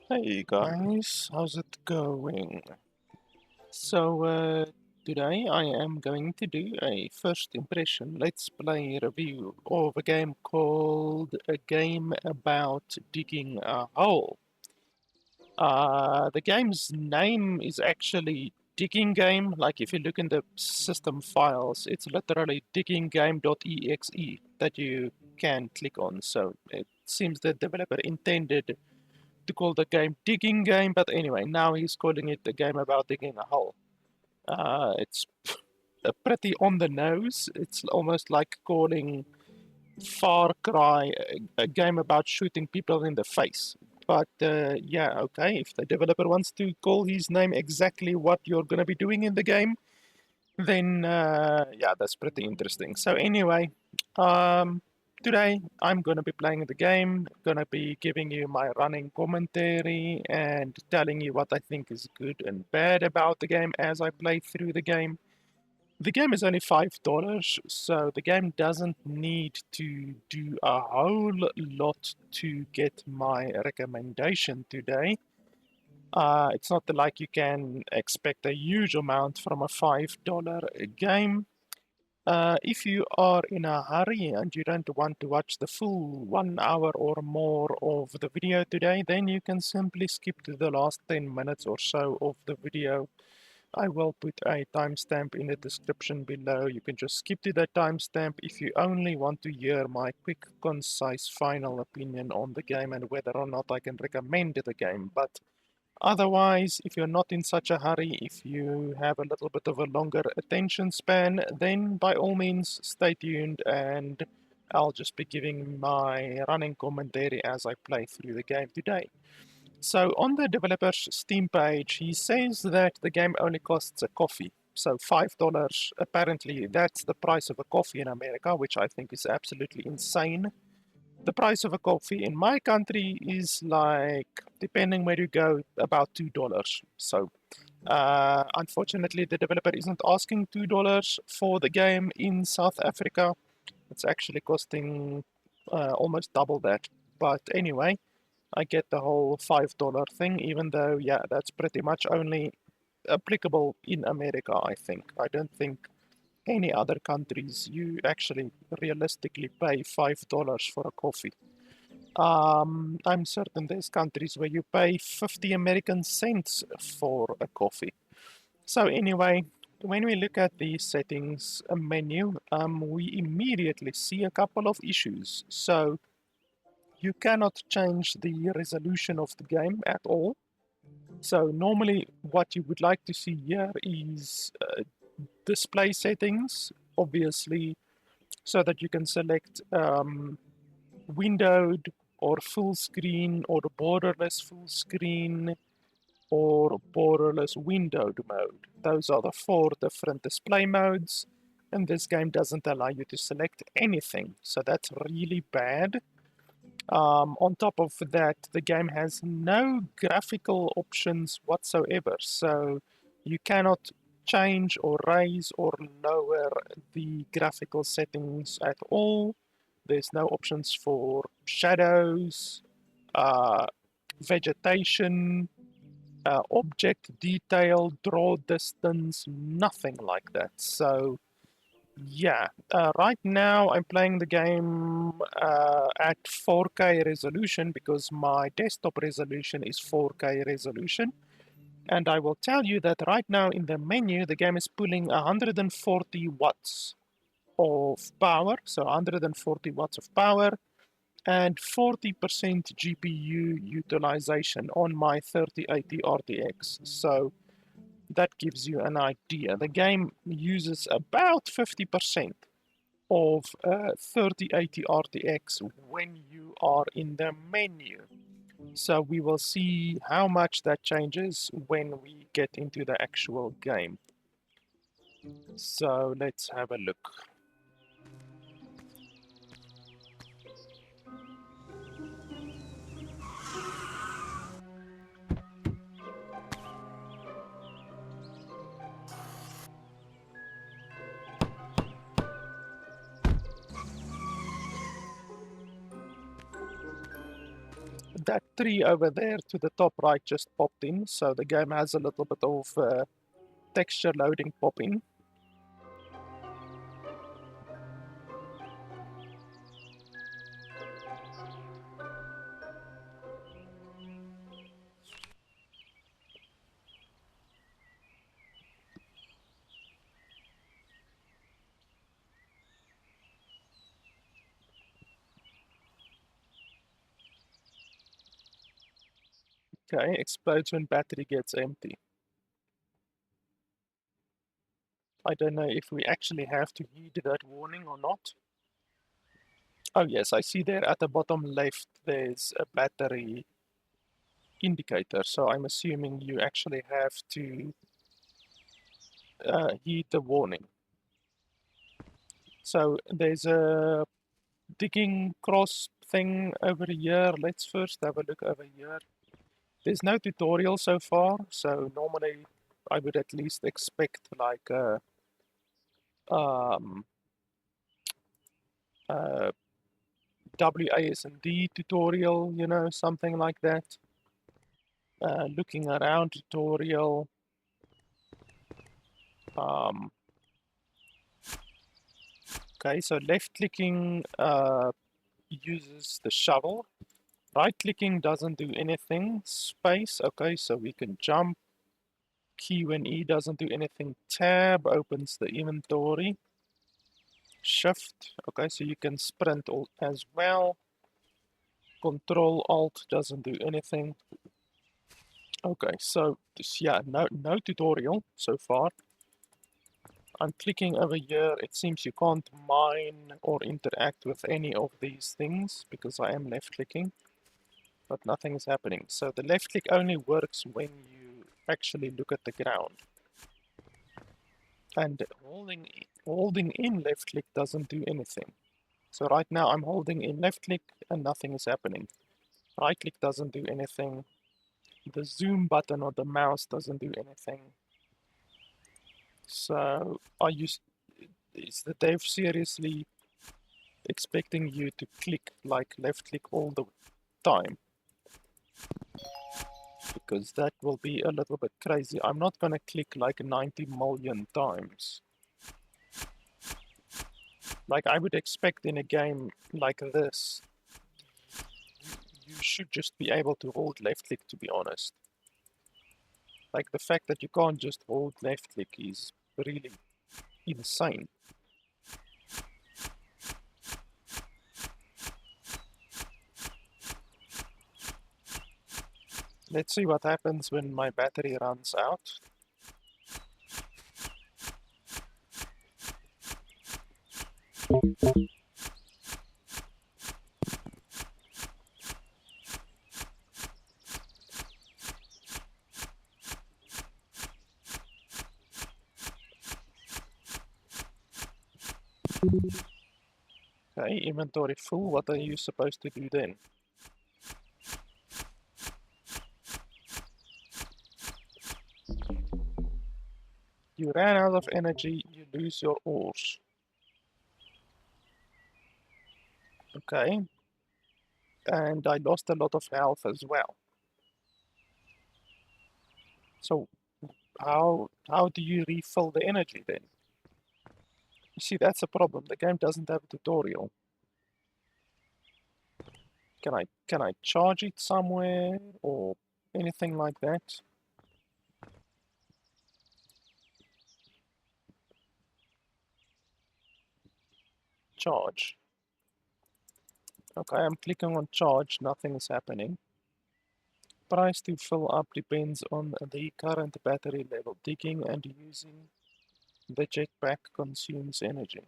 Hey guys, how's it going? So, today I am going to do a first impression let's play review of a game called A Game About Digging a Hole. The game's name is actually Digging Game. Like if you look in the system files, it's literally digging.game.exe that you can click on. So it seems the developer intended to call the game Digging Game, but anyway, now he's calling it a game about digging a hole. It's pretty on the nose. It's almost like calling Far Cry a game about shooting people in the face. But yeah, okay, if the developer wants to call his name exactly what you're going to be doing in the game, then yeah, that's pretty interesting. So anyway, today I'm gonna be playing the game, gonna be giving you my running commentary and telling you what I think is good and bad about the game as I play through the game. The game is only $5, so the game doesn't need to do a whole lot to get my recommendation today. It's not like you can expect a huge amount from a $5 game. If you are in a hurry and you don't want to watch the full 1 hour or more of the video today, then you can simply skip to the last 10 minutes or so of the video. I will put a timestamp in the description below. You can just skip to that timestamp if you only want to hear my quick, concise, final opinion on the game and whether or not I can recommend the game. But otherwise, if you're not in such a hurry, if you have a little bit of a longer attention span, then by all means stay tuned and I'll just be giving my running commentary as I play through the game today. So on the developer's Steam page, he says that the game only costs a coffee. So $5, apparently that's the price of a coffee in America, which I think is absolutely insane. The price of a coffee in my country is like, depending where you go, about $2. So, unfortunately, the developer isn't asking $2 for the game in South Africa. It's actually costing almost double that. But anyway, I get the whole $5 thing, even though, yeah, that's pretty much only applicable in America, I think. I don't think any other countries you actually realistically pay $5 for a coffee. I'm certain there's countries where you pay 50 American cents for a coffee. So anyway, when we look at the settings menu, we immediately see a couple of issues. So you cannot change the resolution of the game at all. So normally what you would like to see here is display settings, obviously, so that you can select windowed or full screen or borderless full screen or borderless windowed mode. Those are the four different display modes, and this game doesn't allow you to select anything, so that's really bad. On top of that, the game has no graphical options whatsoever, so you cannot change or raise or lower the graphical settings at all. There's no options for shadows, uh, vegetation, object detail, draw distance, nothing like that. So yeah, right now I'm playing the game at 4K resolution because my desktop resolution is 4K resolution. And I will tell you that right now in the menu, the game is pulling 140 watts of power, so 140 watts of power, and 40% GPU utilization on my 3080 RTX. So that gives you an idea. The game uses about 50% of 3080 RTX when you are in the menu. So we will see how much that changes when we get into the actual game. So let's have a look. that tree over there to the top right just popped in, so the game has a little bit of texture loading popping. Okay, explodes when battery gets empty. I don't know if we actually have to heed that warning or not. Oh yes, I see there at the bottom left there's a battery indicator, so I'm assuming you actually have to heed the warning. So there's a digging cross thing over here. Let's first have a look over here. There's no tutorial so far, so normally I would at least expect like a um, WASD tutorial, you know, something like that. Looking around tutorial. Um, okay, so left clicking uses the shovel. Right clicking doesn't do anything. Space, okay, so we can jump. Q and E doesn't do anything. Tab opens the inventory. Shift, okay, so you can sprint as well. Control Alt doesn't do anything. Okay, so yeah, no tutorial so far. I'm clicking over here. It seems you can't mine or interact with any of these things because I am left clicking, but nothing is happening. So the left click only works when you actually look at the ground. And holding in left click doesn't do anything. So right now I'm holding in left click and nothing is happening. Right click doesn't do anything. The zoom button or the mouse doesn't do anything. So is the dev seriously expecting you to click like left click all the time? Because that will be a little bit crazy. I'm not gonna click like 90 million times. Like I would expect in a game like this, you should just be able to hold left click, to be honest. Like the fact that you can't just hold left click is really insane. Let's see what happens when my battery runs out. Okay, inventory full. What are you supposed to do then? You ran out of energy, you lose your ores. Okay. And I lost a lot of health as well. So how do you refill the energy then? You see, that's a problem. The game doesn't have a tutorial. Can I charge it somewhere or anything like that? Charge. Okay, I'm clicking on charge, nothing is happening. Price to fill up depends on the current battery level. Digging and using the jetpack consumes energy.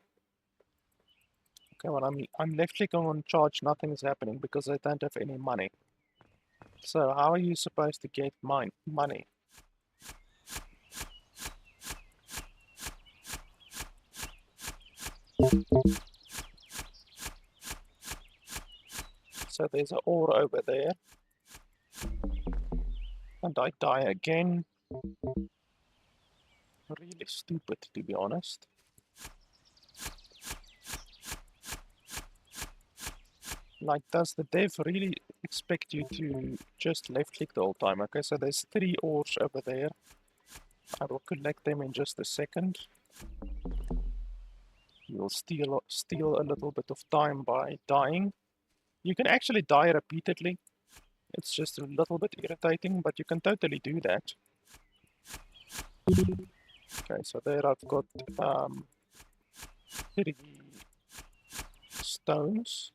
Okay, well I'm left clicking on charge, nothing is happening because I don't have any money. So how are you supposed to get money? So there's an ore over there. And I die again. Really stupid, to be honest. Like, does the dev really expect you to just left click the whole time? Okay, so there's 3 ores over there. I will collect them in just a second. You'll steal a little bit of time by dying. You can actually die repeatedly. It's just a little bit irritating, but you can totally do that. Okay, so there I've got 3 stones.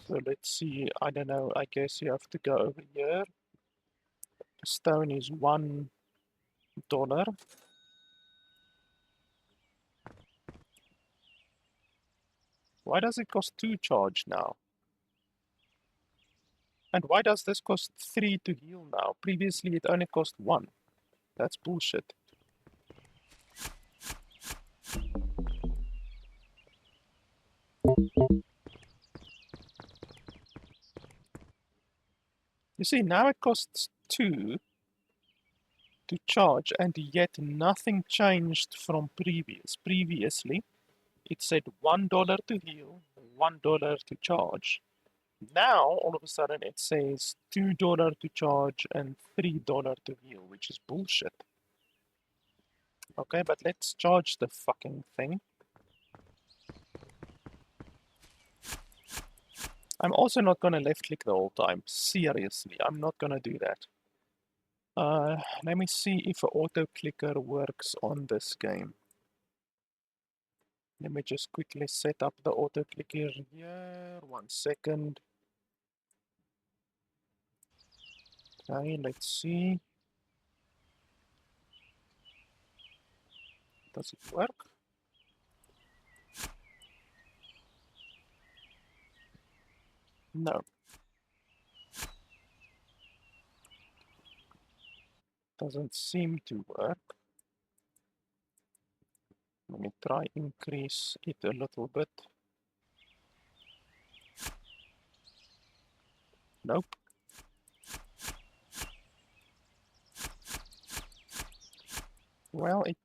So let's see, I don't know, I guess you have to go over here. The stone is $1. Why does it cost 2 charge now? And why does this cost 3 to heal now? Previously it only cost 1. That's bullshit. You see, now it costs 2 to charge, and yet nothing changed from previously. It said $1 to heal, $1 to charge. Now, all of a sudden, it says $2 to charge and $3 to heal, which is bullshit. Okay, but let's charge the fucking thing. I'm also not gonna left click the whole time. Seriously, I'm not gonna do that. Let me see if an auto clicker works on this game. Let me just quickly set up the auto clicker here. 1 second. Okay, let's see. Does it work? No. Doesn't seem to work. Let me try increase it a little bit. Nope. Well, it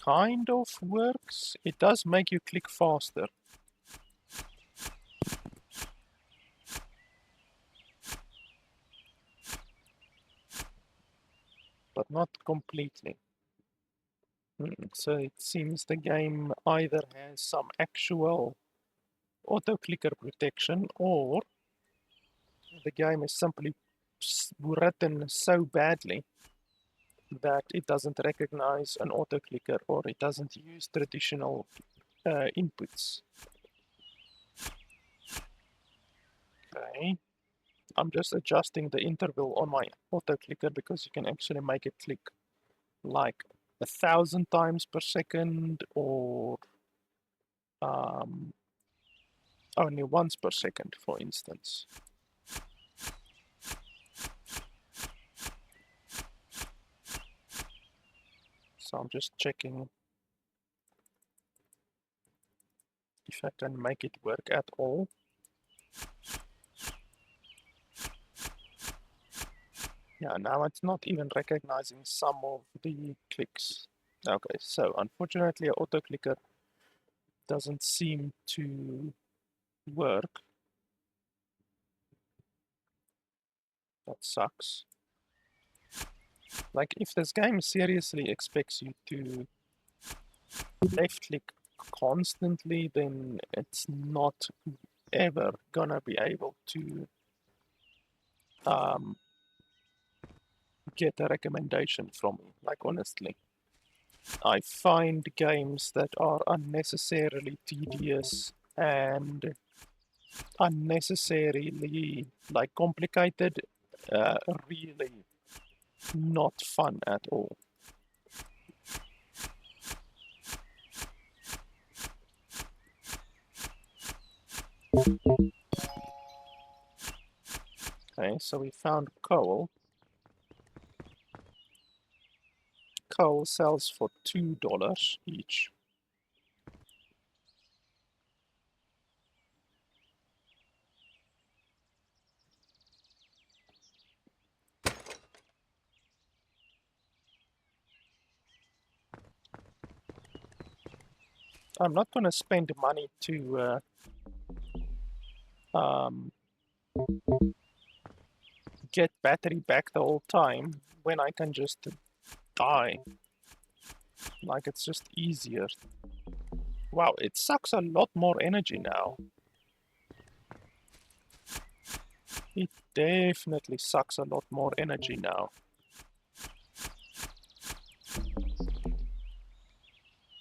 kind of works. It does make you click faster. But not completely. So it seems the game either has some actual auto-clicker protection, or the game is simply written so badly that it doesn't recognize an auto-clicker, or it doesn't use traditional inputs. Okay, I'm just adjusting the interval on my auto-clicker because you can actually make it click like 1,000 times per second, or only once per second, for instance. So I'm just checking if I can make it work at all. Yeah, now it's not even recognizing some of the clicks. Okay, so unfortunately, auto clicker doesn't seem to work. That sucks. Like, if this game seriously expects you to left click constantly, then it's not ever gonna be able to get a recommendation from me. Like, honestly, I find games that are unnecessarily tedious and unnecessarily like complicated, really not fun at all. Okay, so we found coal. Coal sells for $2 each. I'm not gonna spend money to get battery back the whole time when I can just die. Like, it's just easier. Wow, it sucks a lot more energy now. It definitely sucks a lot more energy now.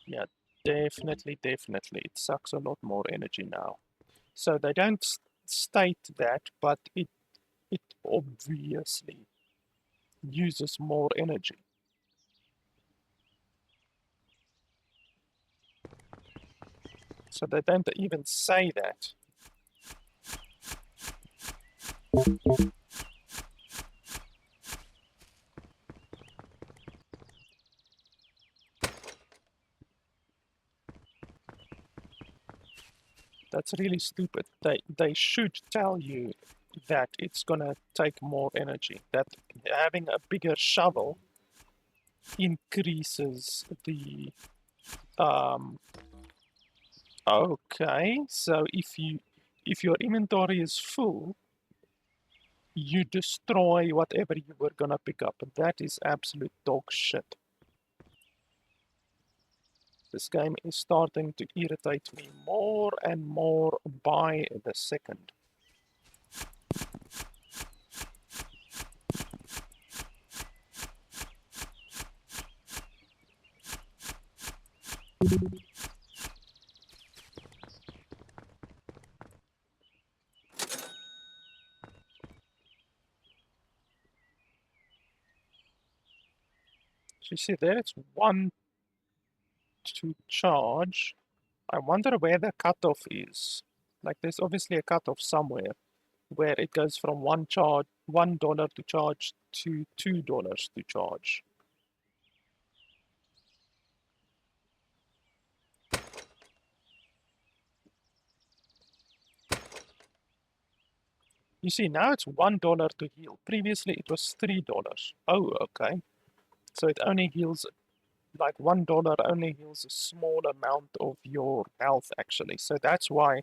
Yeah, definitely, it sucks a lot more energy now. So they don't state that, but it obviously uses more energy. So they don't even say that. That's really stupid. They should tell you that it's gonna take more energy. That having a bigger shovel increases the okay, so if your inventory is full, you destroy whatever you were gonna pick up. That is absolute dog shit. This game is starting to irritate me more and more by the second. So you see there, it's 1 to charge. I wonder where the cutoff is. Like, there's obviously a cutoff somewhere where it goes from $1 to charge to $2 to charge. You see, now it's $1 to heal. Previously it was $3. Oh, okay. So it only heals, like $1 only heals a small amount of your health, actually. So that's why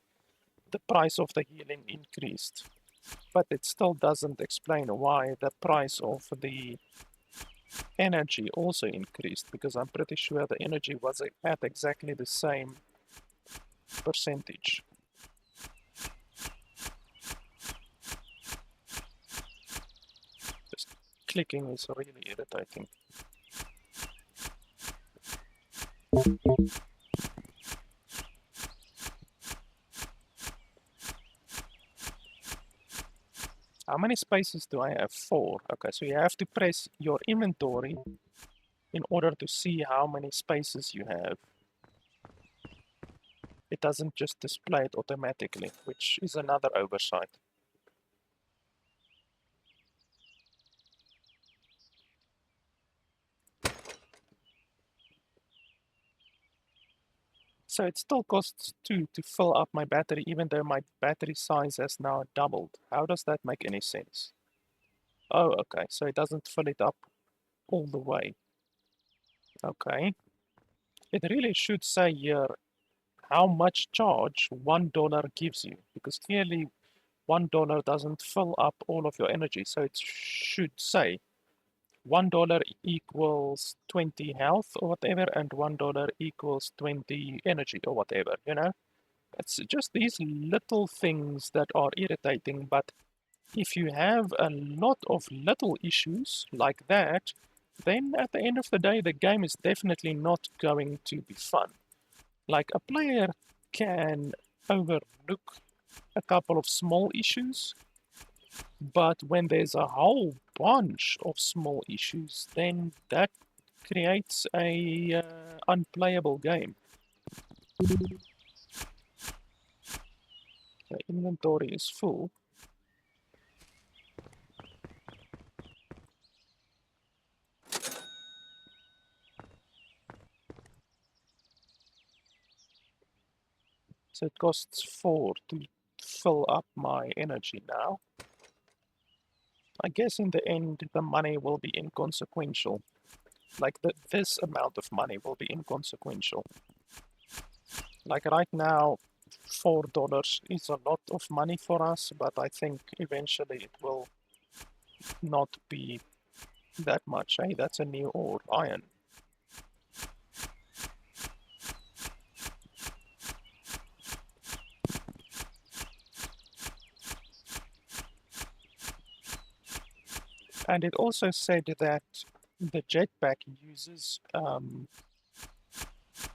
the price of the healing increased. But it still doesn't explain why the price of the energy also increased, because I'm pretty sure the energy was at exactly the same percentage. Just clicking is really irritating. How many spaces do I have? 4. Okay, so you have to press your inventory in order to see how many spaces you have. It doesn't just display it automatically, which is another oversight. So it still costs 2 to fill up my battery, even though my battery size has now doubled. How does that make any sense? Oh, okay, so it doesn't fill it up all the way. Okay. It really should say here how much charge $1 gives you, because clearly $1 doesn't fill up all of your energy, so it should say $1 equals 20 health or whatever, and $1 equals 20 energy or whatever, you know? It's just these little things that are irritating, but if you have a lot of little issues like that, then at the end of the day, the game is definitely not going to be fun. Like, a player can overlook a couple of small issues, but when there's a whole bunch of small issues, then that creates a unplayable game. The inventory is full. So it costs 4 to fill up my energy now. I guess in the end, the money will be inconsequential. Like, this amount of money will be inconsequential. Like right now, $4 is a lot of money for us, but I think eventually it will not be that much. Hey, that's a new ore, iron. And it also said that the jetpack uses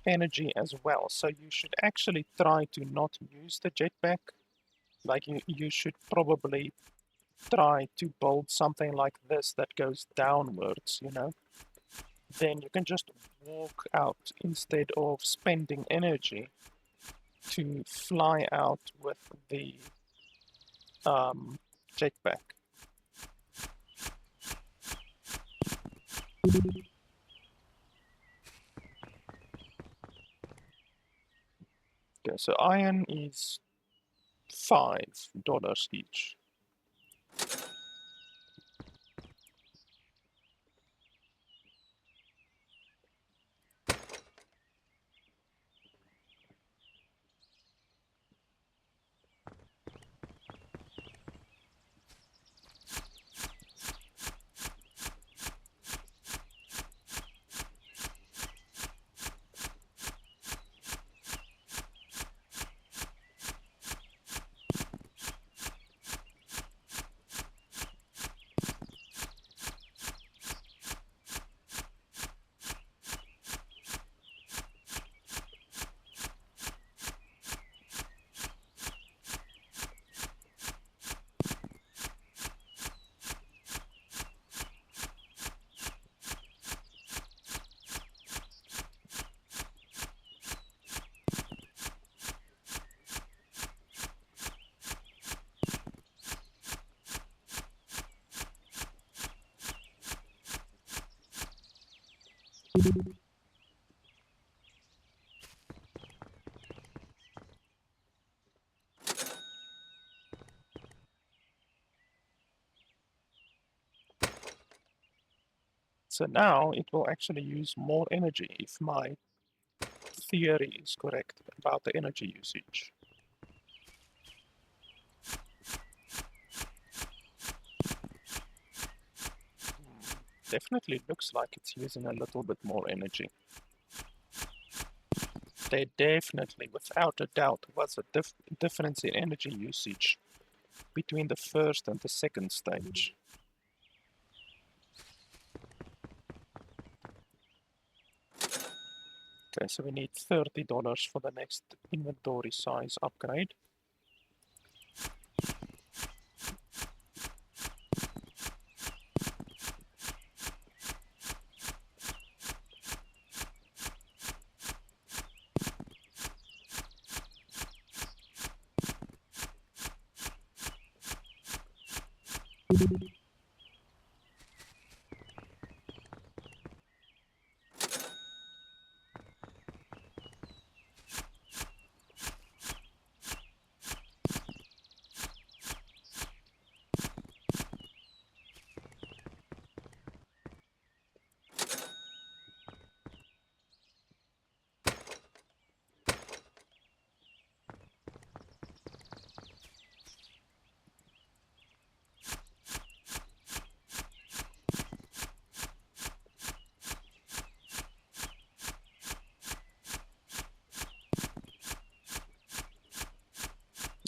energy as well, so you should actually try to not use the jetpack. Like you should probably try to build something like this that goes downwards, you know? Then you can just walk out instead of spending energy to fly out with the jetpack. Okay, so iron is $5 each. So now it will actually use more energy if my theory is correct about the energy usage. Definitely looks like it's using a little bit more energy. There definitely, without a doubt, was a difference in energy usage between the first and the second stage. Okay, so we need $30 for the next inventory size upgrade.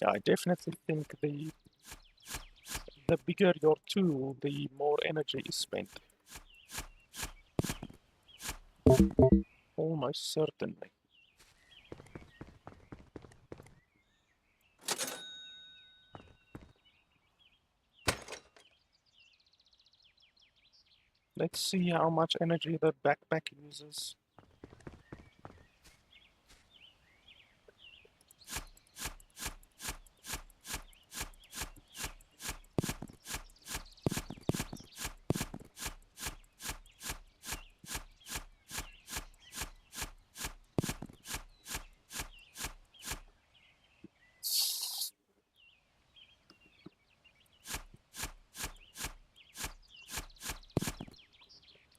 Yeah, I definitely think the bigger your tool, the more energy is spent. Almost certainly. Let's see how much energy the backpack uses.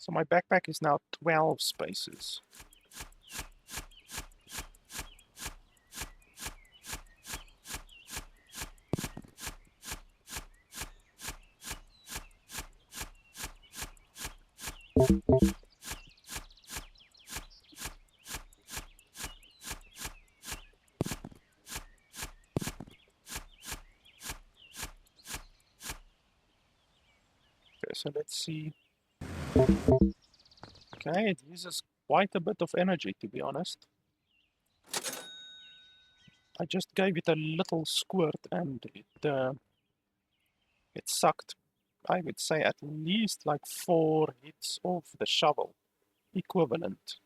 So my backpack is now 12 spaces. Okay, so let's see. Okay, it uses quite a bit of energy, to be honest. I just gave it a little squirt and it sucked, I would say, at least like 4 hits of the shovel equivalent.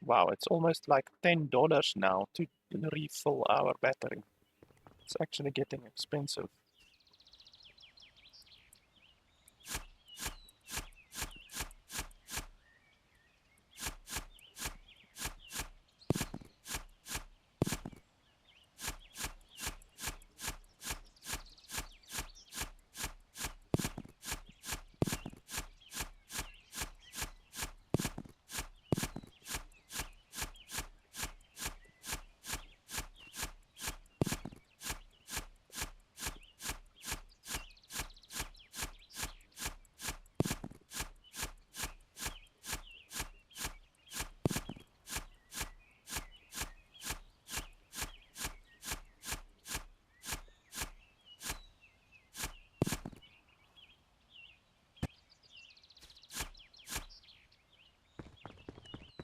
Wow, it's almost like $10 now to refill our battery. It's actually getting expensive.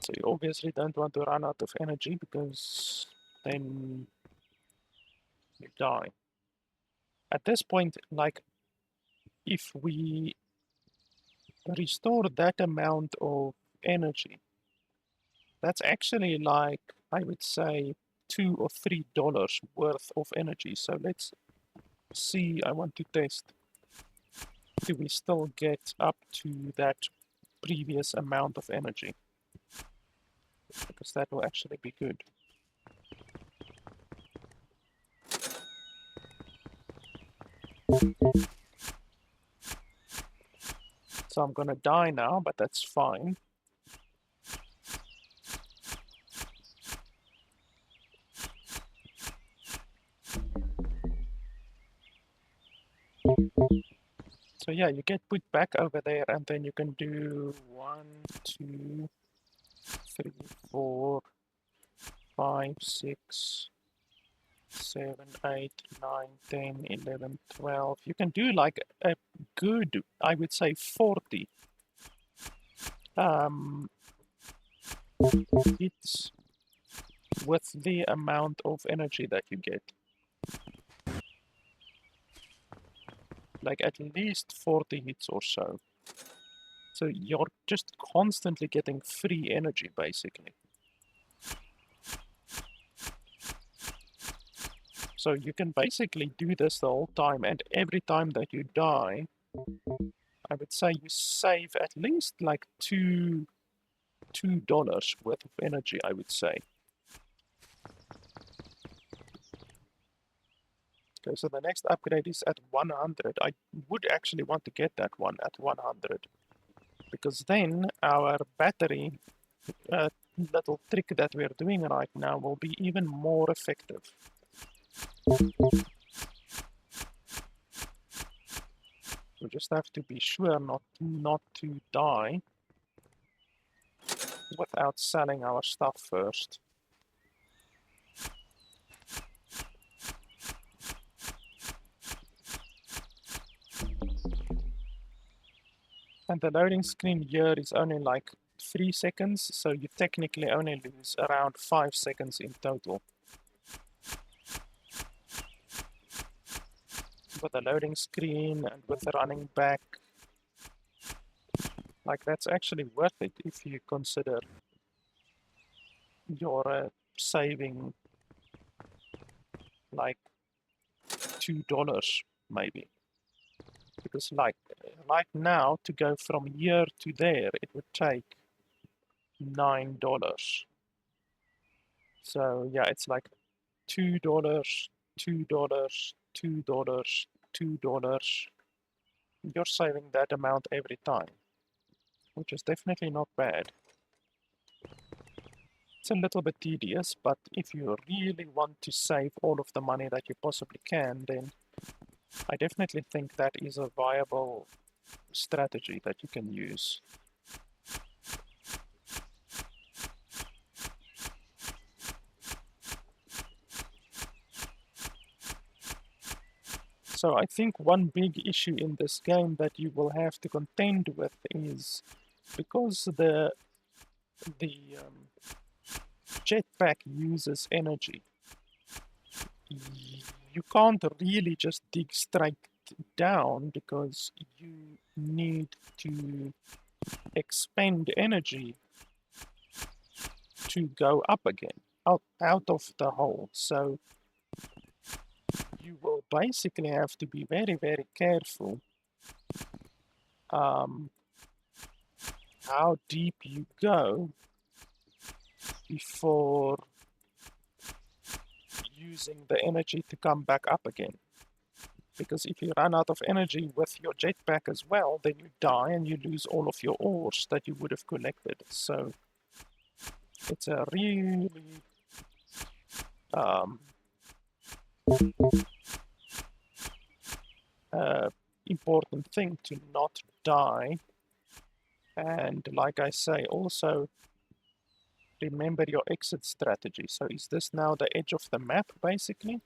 So you obviously don't want to run out of energy because then you die. At this point, like, if we restore that amount of energy, that's actually like, I would say, $2 or $3 worth of energy. So let's see, I want to test. Do we still get up to that previous amount of energy? Because that will actually be good. So I'm gonna die now, but that's fine. So yeah, you get put back over there and then you can do 1, 2, 3, 4, 5, 6, 7, 8, 9, 10, 11, 12. You can do like a good, I would say 40 hits with the amount of energy that you get. Like at least 40 hits or so. So you're just constantly getting free energy, basically. So you can basically do this the whole time, and every time that you die, I would say you save at least like $2 worth of energy, I would say. Okay, so the next upgrade is at 100. I would actually want to get that one at 100, because then our battery little trick that we're doing right now will be even more effective. We just have to be sure not to die without selling our stuff first. And the loading screen here is only like 3 seconds, so you technically only lose around 5 seconds in total. With the loading screen and with the running back, like that's actually worth it if you consider you're saving like $2 maybe. Because like right now to go from here to there, it would take $9. So yeah, it's like $2, $2, $2, $2. You're saving that amount every time, which is definitely not bad. It's a little bit tedious, but if you really want to save all of the money that you possibly can, then I definitely think that is a viable strategy that you can use. So I think one big issue in this game that you will have to contend with is because the jetpack uses energy, you can't really just dig straight down because you need to expend energy to go up again, out of the hole. So you will basically have to be very, very careful um, how deep you go before using the energy to come back up again. Because if you run out of energy with your jetpack as well, then you die and you lose all of your ores that you would have collected. So it's a really um, important thing to not die. And like I say, also remember your exit strategy. So is this now the edge of the map, basically?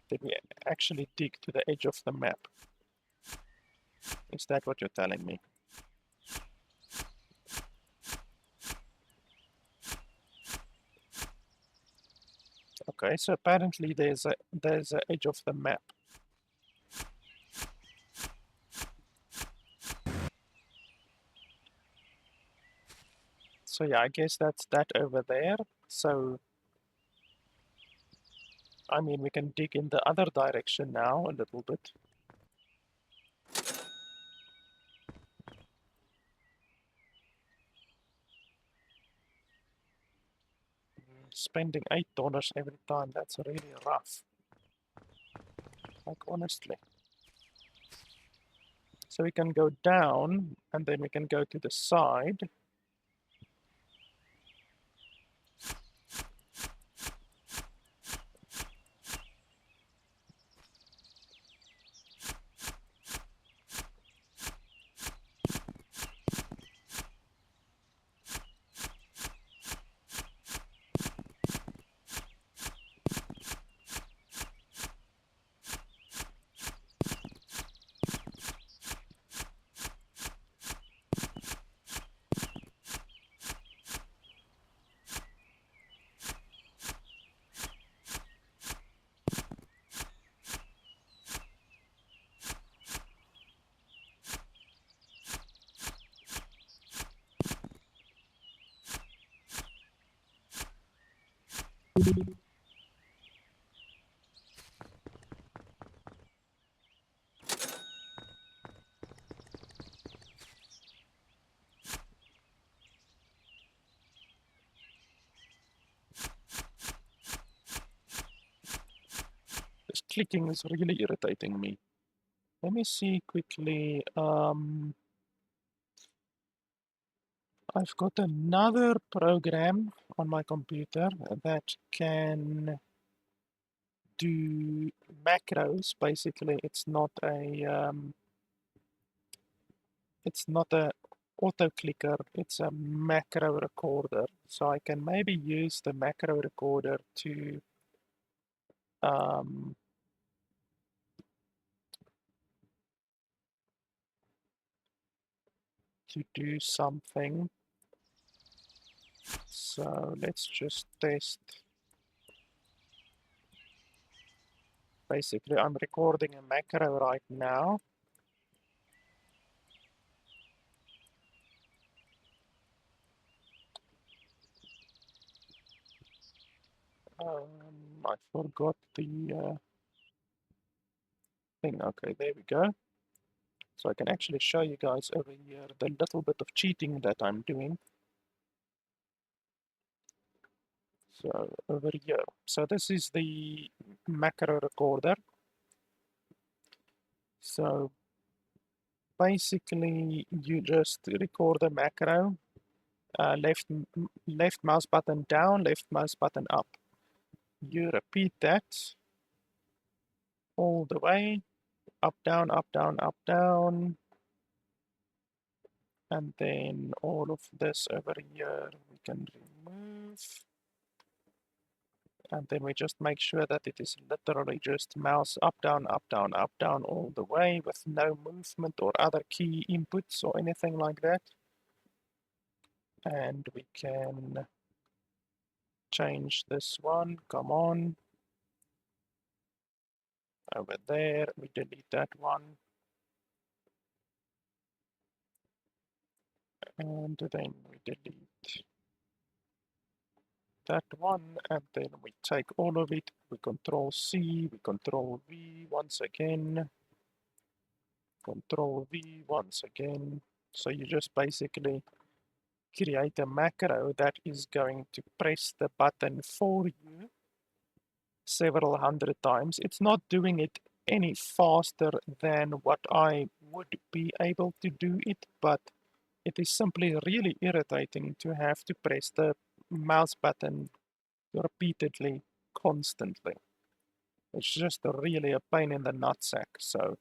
Did we actually dig to the edge of the map? Is that what you're telling me? Okay, so apparently there's a edge of the map. So yeah, I guess that's that over there. So I mean, we can dig in the other direction now a little bit. Spending $8 every time, that's really rough. Like, honestly. So we can go down, and then we can go to the side. This clicking is really irritating me. Let me see quickly. I've got another program on my computer that can do macros. Basically, it's not a auto clicker, it's a macro recorder. So I can maybe use the macro recorder um, to do something. So let's just test. Basically, I'm recording a macro right now. I forgot the thing. Okay, there we go. So I can actually show you guys over here the little bit of cheating that I'm doing. So over here. So this is the macro recorder. So basically you just record a macro left mouse button down, left mouse button up. You repeat that all the way, up, down, up, down, up, down. And then all of this over here we can remove. And then we just make sure that it is literally just mouse up, down, up, down, up, down all the way with no movement or other key inputs or anything like that. And we can change this one, come on. Over there, we delete that one. And then we delete that one, and then we take all of it, we control C, we control V once again, control V once again. So you just basically create a macro that is going to press the button for you several hundred times. It's not doing it any faster than what I would be able to do it, but it is simply really irritating to have to press the mouse button repeatedly, constantly. It's just really a pain in the nutsack. So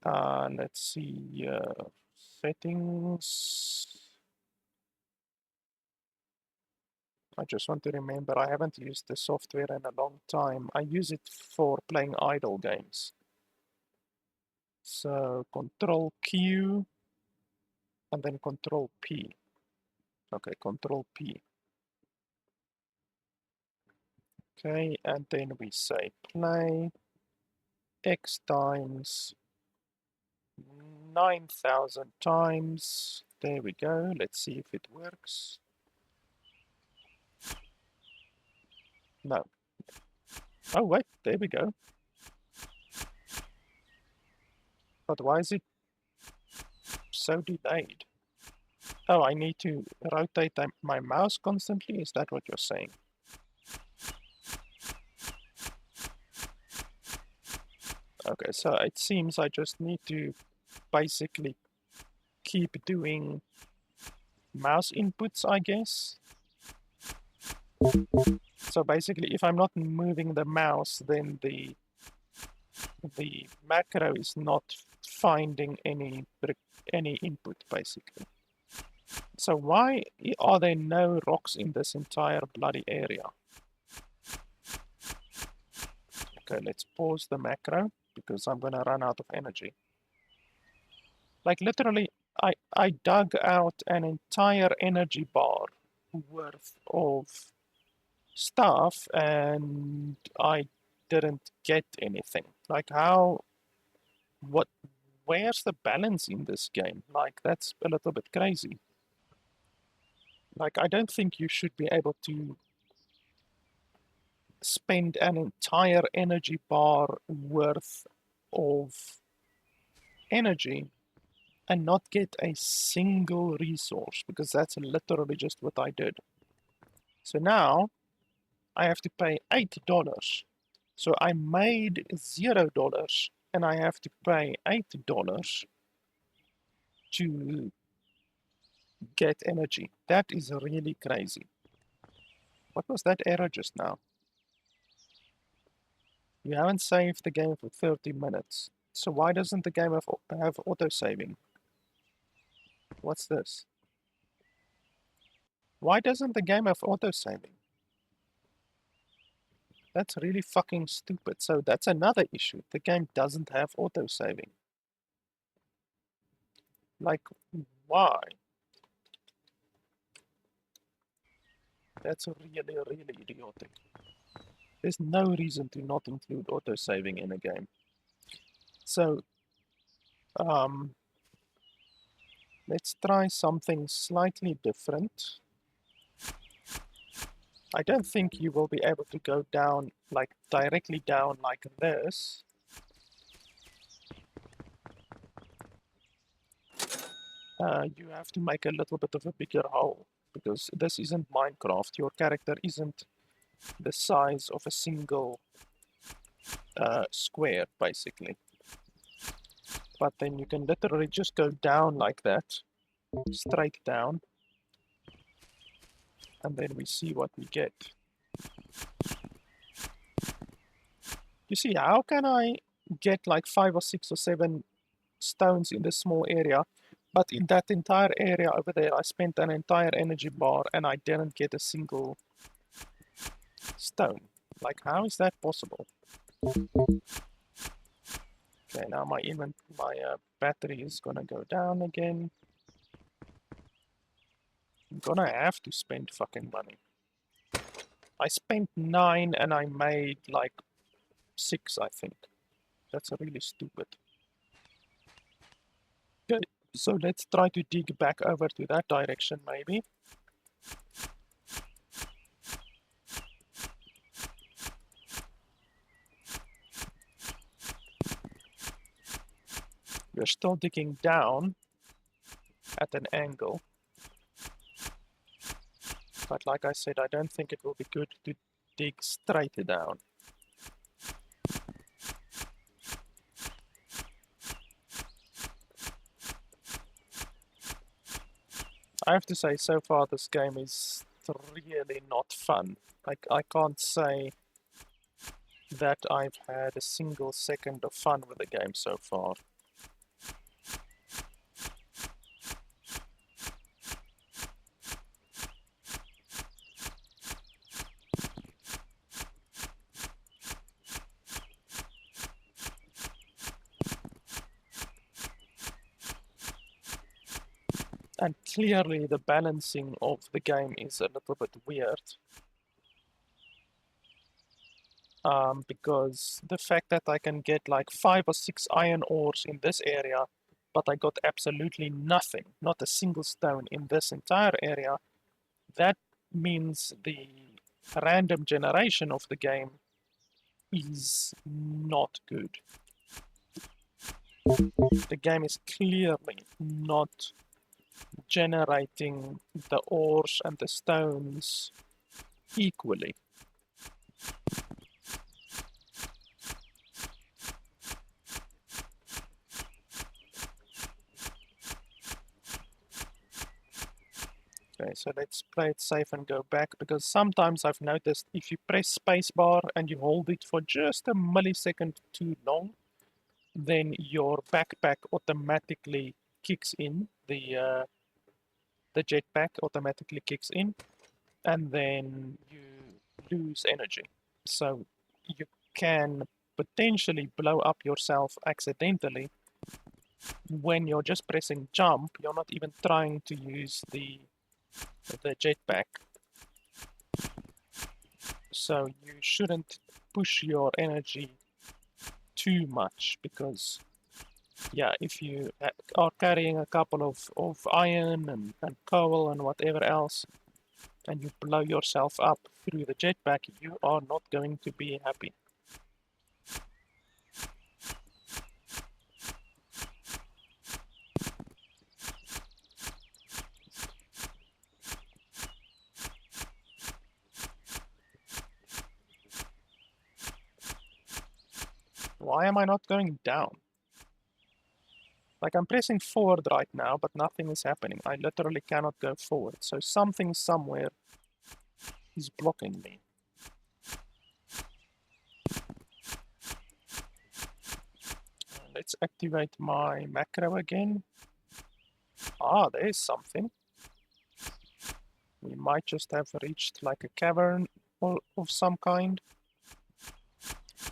let's see, settings. I just want to remember I haven't used the software in a long time. I use it for playing idle games. So Control Q and then Control P. Okay, Control P. Okay, and then we say play X times 9,000 times. There we go. Let's see if it works. No. Oh, wait, there we go. But why is it so delayed? Oh, I need to rotate my mouse constantly? Is that what you're saying? Okay, so it seems I just need to basically keep doing mouse inputs, I guess. So basically, if I'm not moving the mouse, then the macro is not finding any input, basically. So why are there no rocks in this entire bloody area? Okay, let's pause the macro because I'm gonna run out of energy. Like literally, I dug out an entire energy bar worth of stuff and I didn't get anything. Like how, what, where's the balance in this game? Like that's a little bit crazy. Like I don't think you should be able to spend an entire energy bar worth of energy and not get a single resource, because that's literally just what I did. So now I have to pay $8. So I made $0 and I have to pay $8 to get energy. That is really crazy. What was that error just now? You haven't saved the game for 30 minutes. So why doesn't the game have auto-saving? What's this? Why doesn't the game have auto-saving? That's really fucking stupid. So that's another issue. The game doesn't have auto-saving. Like, why? That's really, really idiotic. There's no reason to not include auto-saving in a game. So, let's try something slightly different. I don't think you will be able to go down, like, directly down like this. You have to make a little bit of a bigger hole, because this isn't Minecraft. Your character isn't the size of a single square, basically. But then you can literally just go down like that, straight down. and then we see what we get. You see, how can I get like 5 or 6 or 7 stones in this small area, but in that entire area over there I spent an entire energy bar and I didn't get a single stone? Like, how is that possible? Okay, now my battery is gonna go down again. I'm gonna have to spend fucking money. I spent 9 and I made like 6, I think. That's really stupid. Okay, so let's try to dig back over to that direction maybe. We're still digging down at an angle. But like I said, I don't think it will be good to dig straight down. I have to say, so far this game is really not fun. Like, I can't say that I've had a single second of fun with the game so far. And clearly the balancing of the game is a little bit weird. Because the fact that I can get like 5 or 6 iron ores in this area, but I got absolutely nothing, not a single stone in this entire area, that means the random generation of the game is not good. The game is clearly not generating the ores and the stones equally. Okay, so let's play it safe and go back, because sometimes I've noticed if you press spacebar and you hold it for just a millisecond too long, then your backpack automatically kicks in, the jetpack automatically kicks in, and then you lose energy. So you can potentially blow up yourself accidentally when you're just pressing jump. You're not even trying to use the jetpack. So you shouldn't push your energy too much, because yeah, if you are carrying a couple of iron and coal and whatever else, and you blow yourself up through the jetpack, you are not going to be happy. Why am I not going down? Like, I'm pressing forward right now, but nothing is happening. I literally cannot go forward. So something somewhere is blocking me. Let's activate my macro again. Ah, there's something. We might just have reached like a cavern of some kind.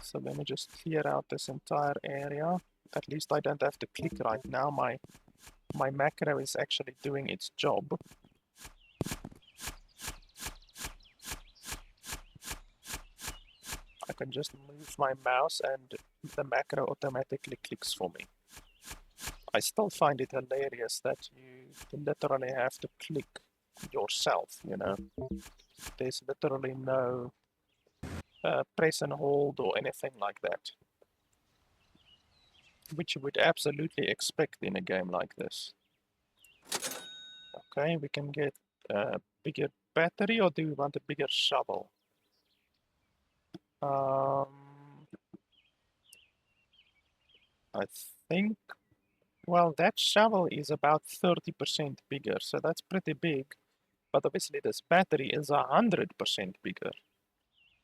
So let me just clear out this entire area. At least I don't have to click right now. My macro is actually doing its job. I can just move my mouse and the macro automatically clicks for me. I still find it hilarious that you literally have to click yourself, you know. There's literally no press and hold or anything like that, which you would absolutely expect in a game like this. Okay, we can get a bigger battery, or do we want a bigger shovel? I think, well, that shovel is about 30% bigger, so that's pretty big. but obviously this battery is 100% bigger.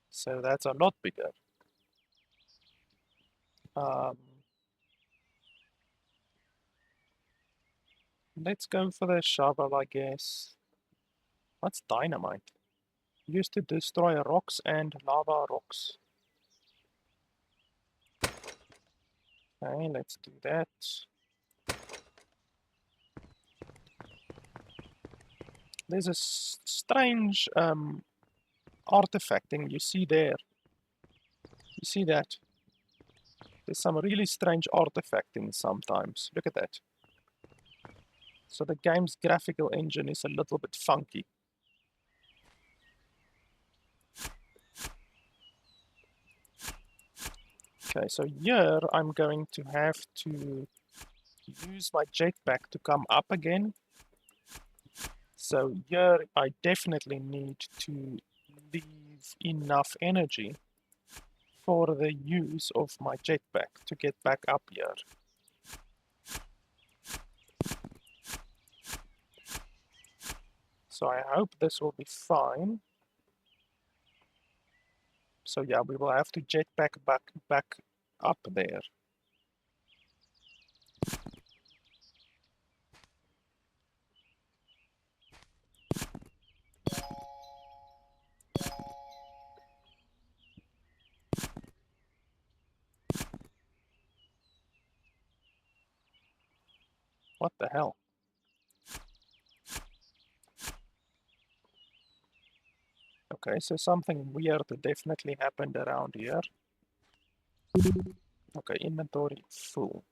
So that's a lot bigger. Let's go for the shovel, I guess. What's dynamite? Used to destroy rocks and lava rocks. Okay, let's do that. There's a strange artifacting you see there. You see that? There's some really strange artifacting sometimes. Look at that. So the game's graphical engine is a little bit funky. Okay, so here I'm going to have to use my jetpack to come up again. So here I definitely need to leave enough energy for the use of my jetpack to get back up here. So I hope this will be fine. So yeah, we will have to jetpack back up there. What the hell? Okay, so something weird definitely happened around here. Okay, inventory full.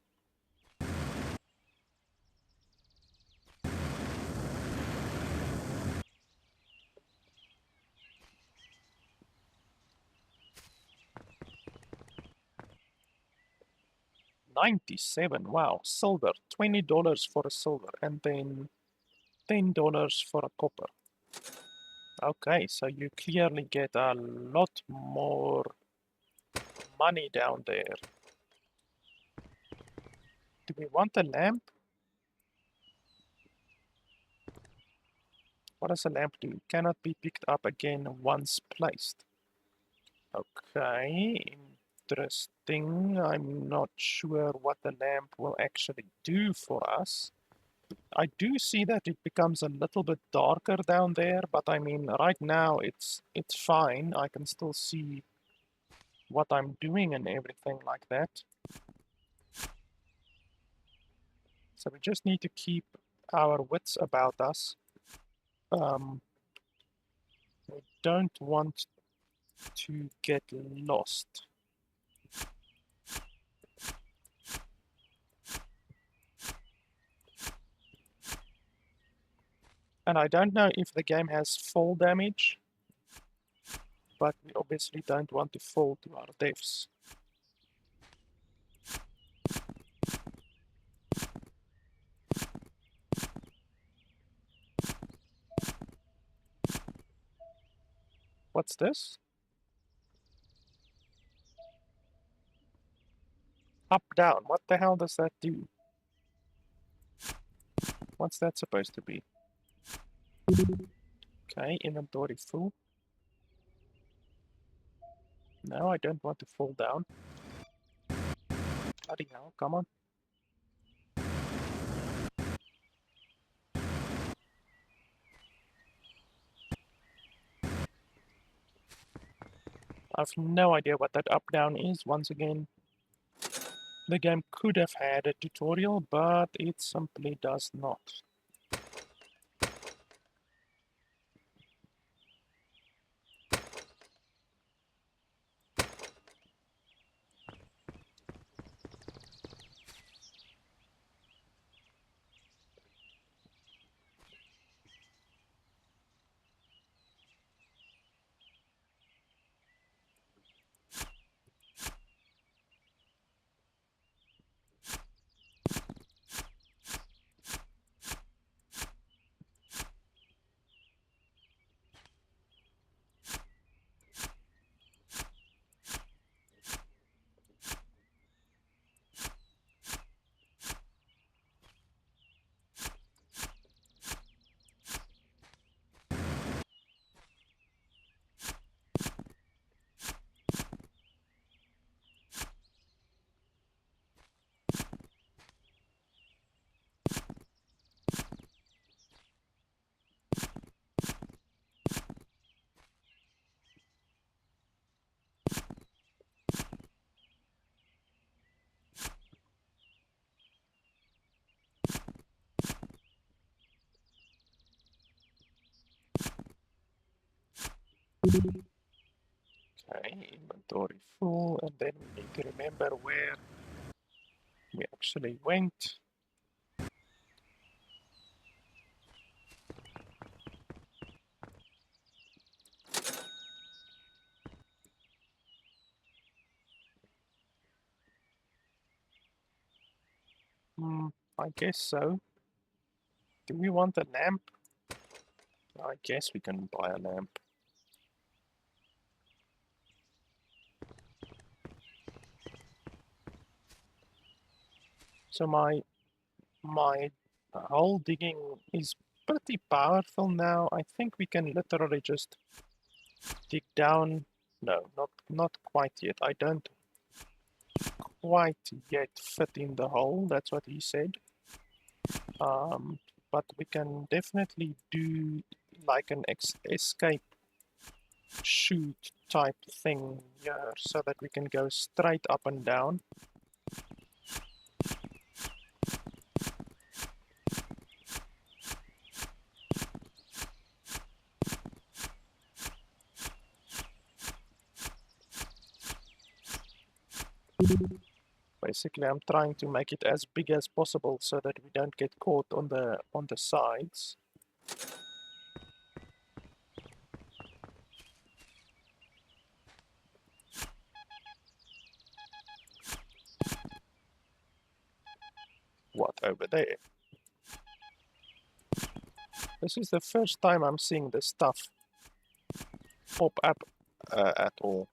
$97, wow, silver, $20 for a silver, and then $10 for a copper. Okay, so you clearly get a lot more money down there. Do we want a lamp? What does a lamp do? Cannot be picked up again once placed. Okay, interesting. I'm not sure what the lamp will actually do for us. I do see that it becomes a little bit darker down there, but I mean, right now it's fine. I can still see what I'm doing and everything like that. So we just need to keep our wits about us. We don't want to get lost. And I don't know if the game has fall damage, but we obviously don't want to fall to our deaths. What's this? Up, down. What the hell does that do? What's that supposed to be? Okay, inventory full. No, I don't want to fall down. Bloody hell, come on. I have no idea what that up-down is. Once again, the game could have had a tutorial, but it simply does not. Okay, inventory full, and then we need to remember where we actually went. I guess so. Do we want a lamp? I guess we can buy a lamp. So my hole digging is pretty powerful now. I think we can literally just dig down. No, not quite yet. I don't quite yet fit in the hole. That's what he said. But we can definitely do like an escape chute type thing here so that we can go straight up and down. Basically, I'm trying to make it as big as possible so that we don't get caught on the sides. What, over there? This is the first time I'm seeing this stuff pop up at all.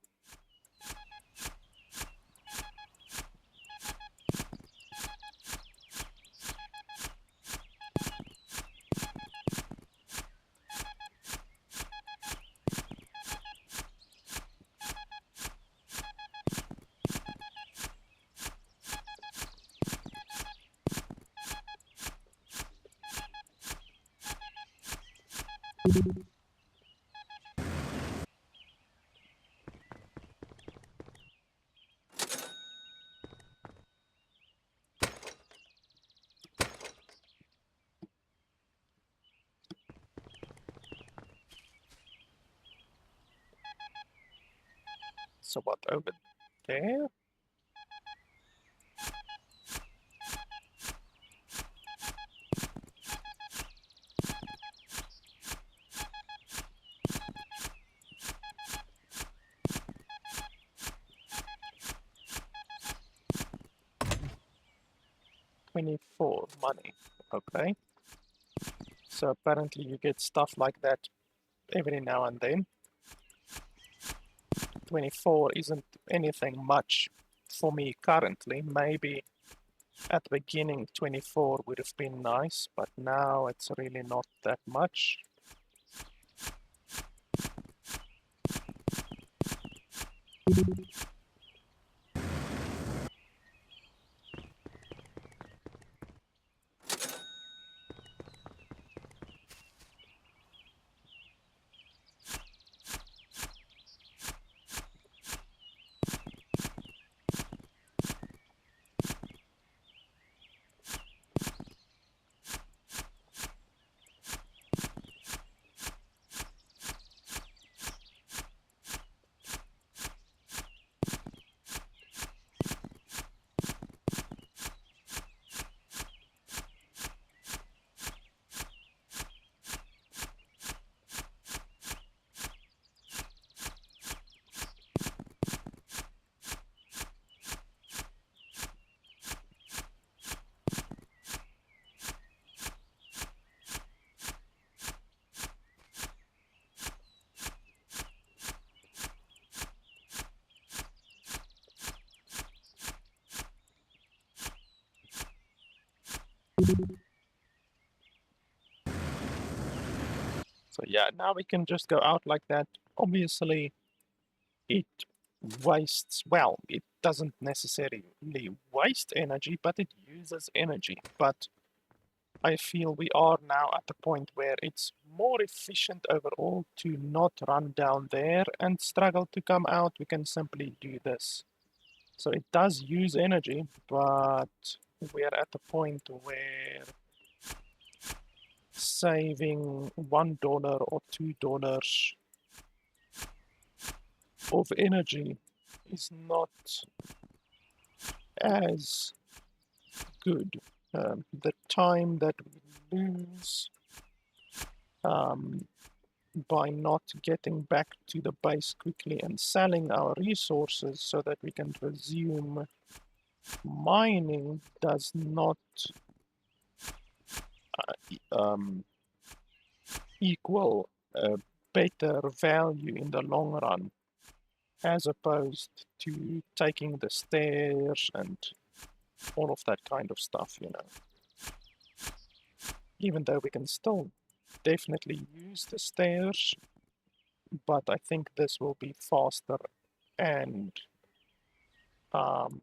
So what, over there? $24 money. Okay. So apparently you get stuff like that every now and then. 24 isn't anything much for me currently. Maybe at the beginning 24 would have been nice, but now it's really not that much. So yeah, now we can just go out like that. Obviously, it wastes, well, it doesn't necessarily waste energy, but it uses energy. But I feel we are now at the point where it's more efficient overall to not run down there and struggle to come out. We can simply do this. So it does use energy, but we're at the point where saving $1 or $2 of energy is not as good. The time that we lose um, by not getting back to the base quickly and selling our resources so that we can resume mining does not um, equal a better value in the long run, as opposed to taking the stairs and all of that kind of stuff, you know. Even though we can still definitely use the stairs, but I think this will be faster and um,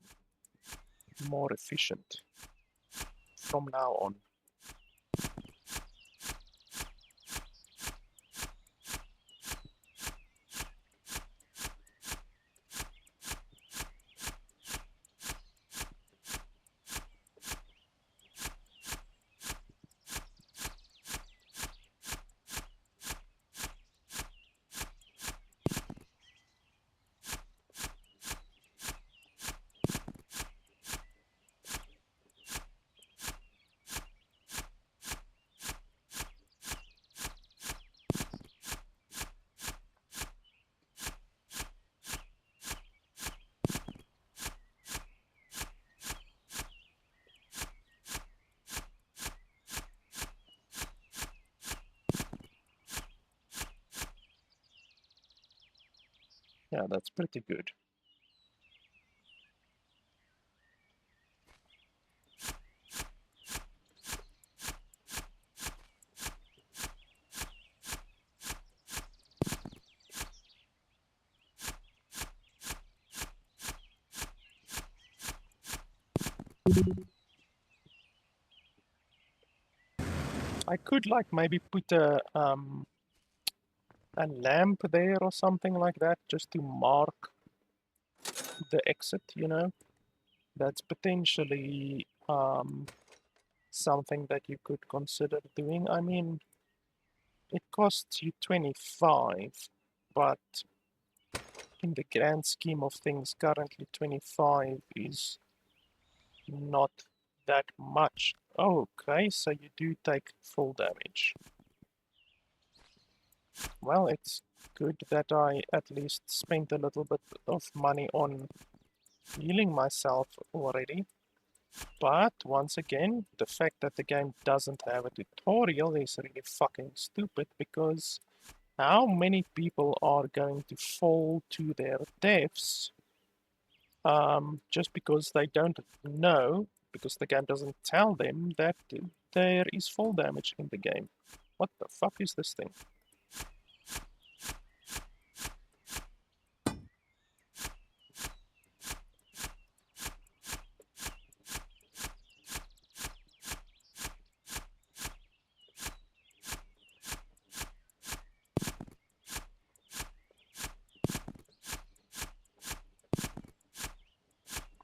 more efficient from now on. Yeah, that's pretty good. I could like maybe put a lamp there or something like that just to mark the exit, you know. That's potentially something that you could consider doing. I mean, it costs you 25, but in the grand scheme of things, currently 25 is not that much. Okay, so you do take full damage. Well, it's good that I at least spent a little bit of money on healing myself already. But once again, the fact that the game doesn't have a tutorial is really fucking stupid, because how many people are going to fall to their deaths just because they don't know, because the game doesn't tell them that there is fall damage in the game. What the fuck is this thing?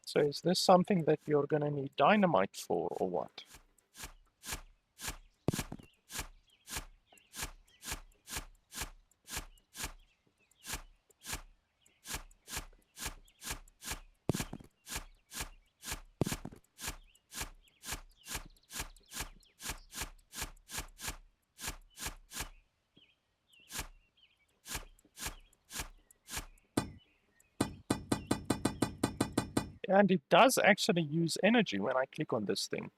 So is this something that you're gonna need dynamite for, or what? And it does actually use energy when I click on this thing.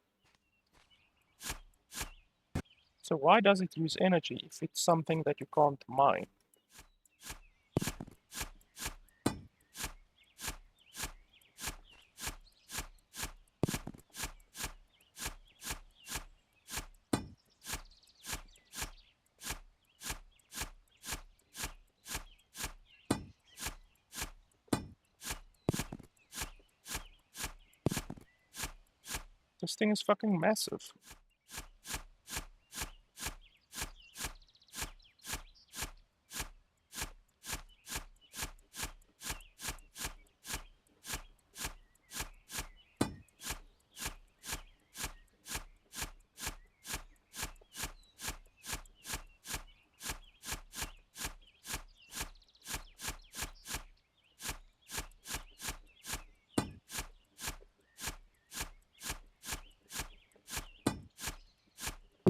So why does it use energy if it's something that you can't mine? This thing is fucking massive.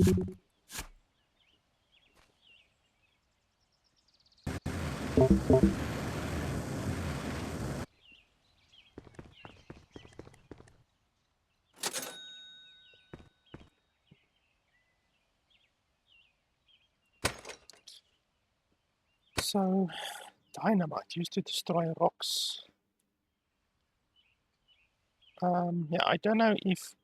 So, dynamite used to destroy rocks. Yeah, I don't know if,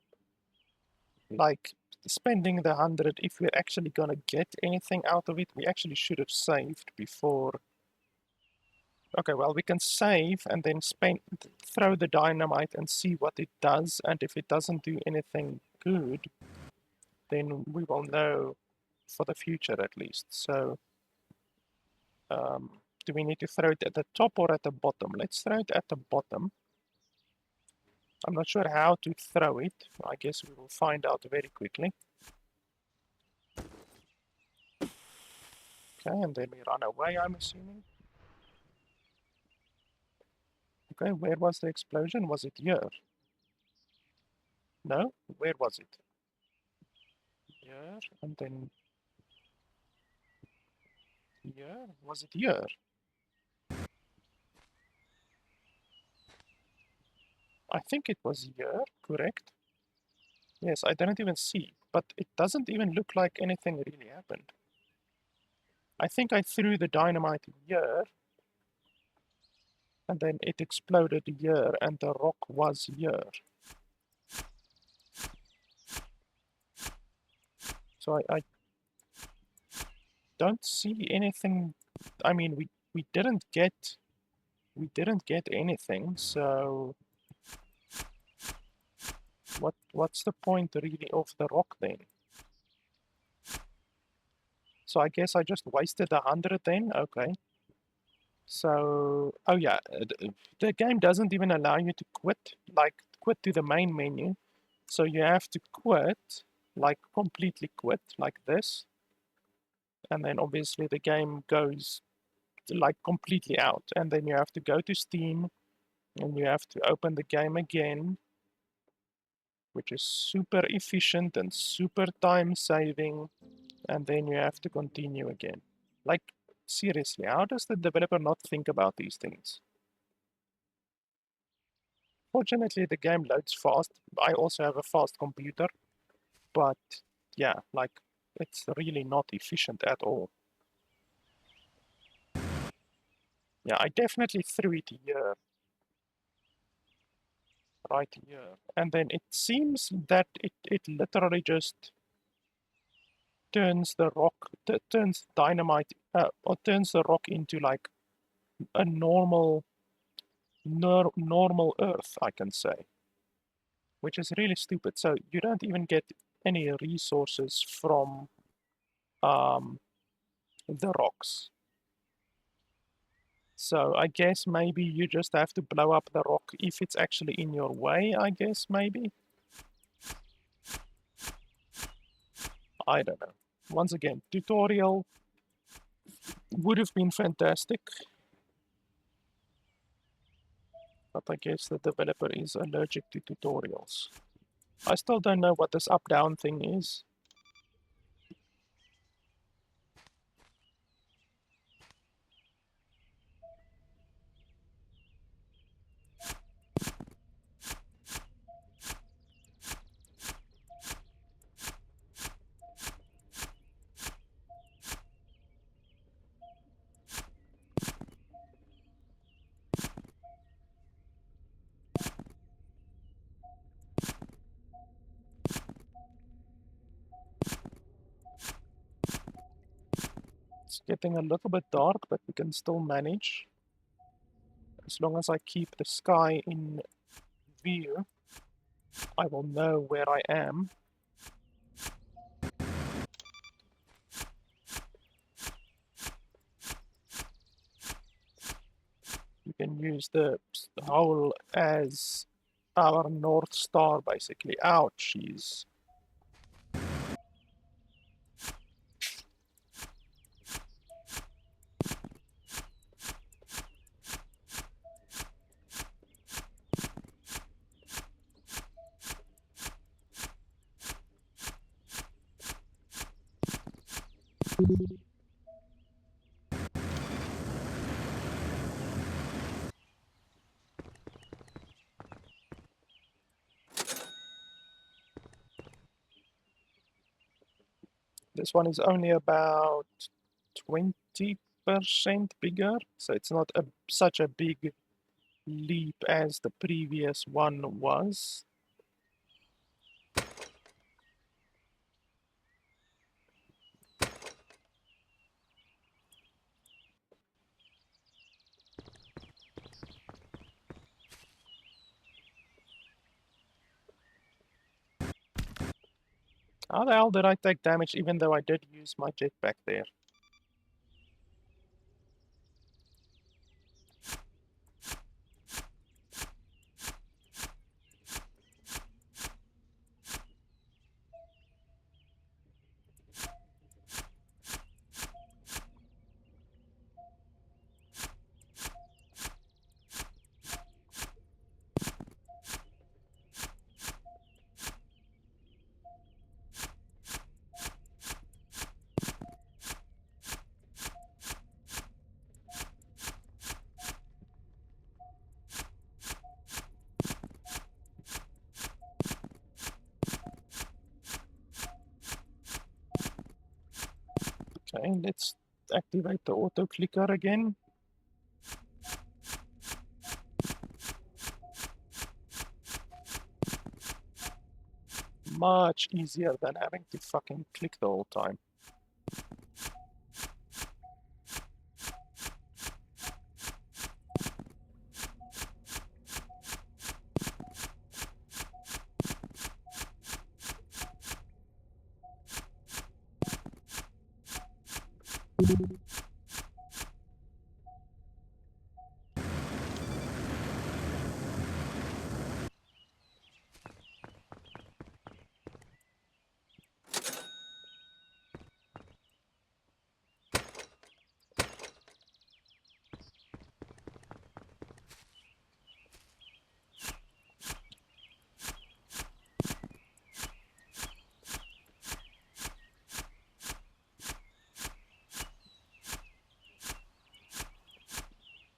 like, spending the 100, if we're actually gonna get anything out of it. We actually should have saved before. Okay, well, we can save and then throw the dynamite and see what it does, and if it doesn't do anything good, then we will know for the future at least. So, do we need to throw it at the top or at the bottom? Let's throw it at the bottom. I'm not sure how to throw it. I guess we will find out very quickly. Okay, and then we run away, I'm assuming. Okay, where was the explosion? Was it here? No? Where was it? Here, and then here? Was it here? I think it was here, correct? Yes, I didn't even see, but it doesn't even look like anything really happened. I think I threw the dynamite here, and then it exploded here, and the rock was here. So I don't see anything. I mean, we didn't get anything, so what's the point really of the rock then? So I guess I just wasted 100 then. Okay. So, oh yeah, the game doesn't even allow you to quit, like quit to the main menu. So you have to quit, like completely quit, like this. And then obviously the game goes like completely out. And then you have to go to Steam and you have to open the game again, which is super efficient and super time saving. And then you have to continue again. Like, seriously, how does the developer not think about these things? Fortunately, the game loads fast. I also have a fast computer, but yeah, like, it's really not efficient at all. Yeah, I definitely threw it here, right here. And then it seems that it literally just turns the rock, turns dynamite, or turns the rock into like a normal Earth, I can say, which is really stupid. So you don't even get any resources from the rocks. So I guess maybe you just have to blow up the rock if it's actually in your way, I guess, maybe. I don't know. Once again, tutorial would have been fantastic. But I guess the developer is allergic to tutorials. I still don't know what this up-down thing is. It's getting a little bit dark, but we can still manage. As long as I keep the sky in view, I will know where I am. We can use the hole as our North Star, basically. Ouchies. This one is only about 20% bigger, so it's not such a big leap as the previous one was. How the hell did I take damage even though I did use my jetpack there? Okay, let's activate the auto clicker again. Much easier than having to fucking click the whole time.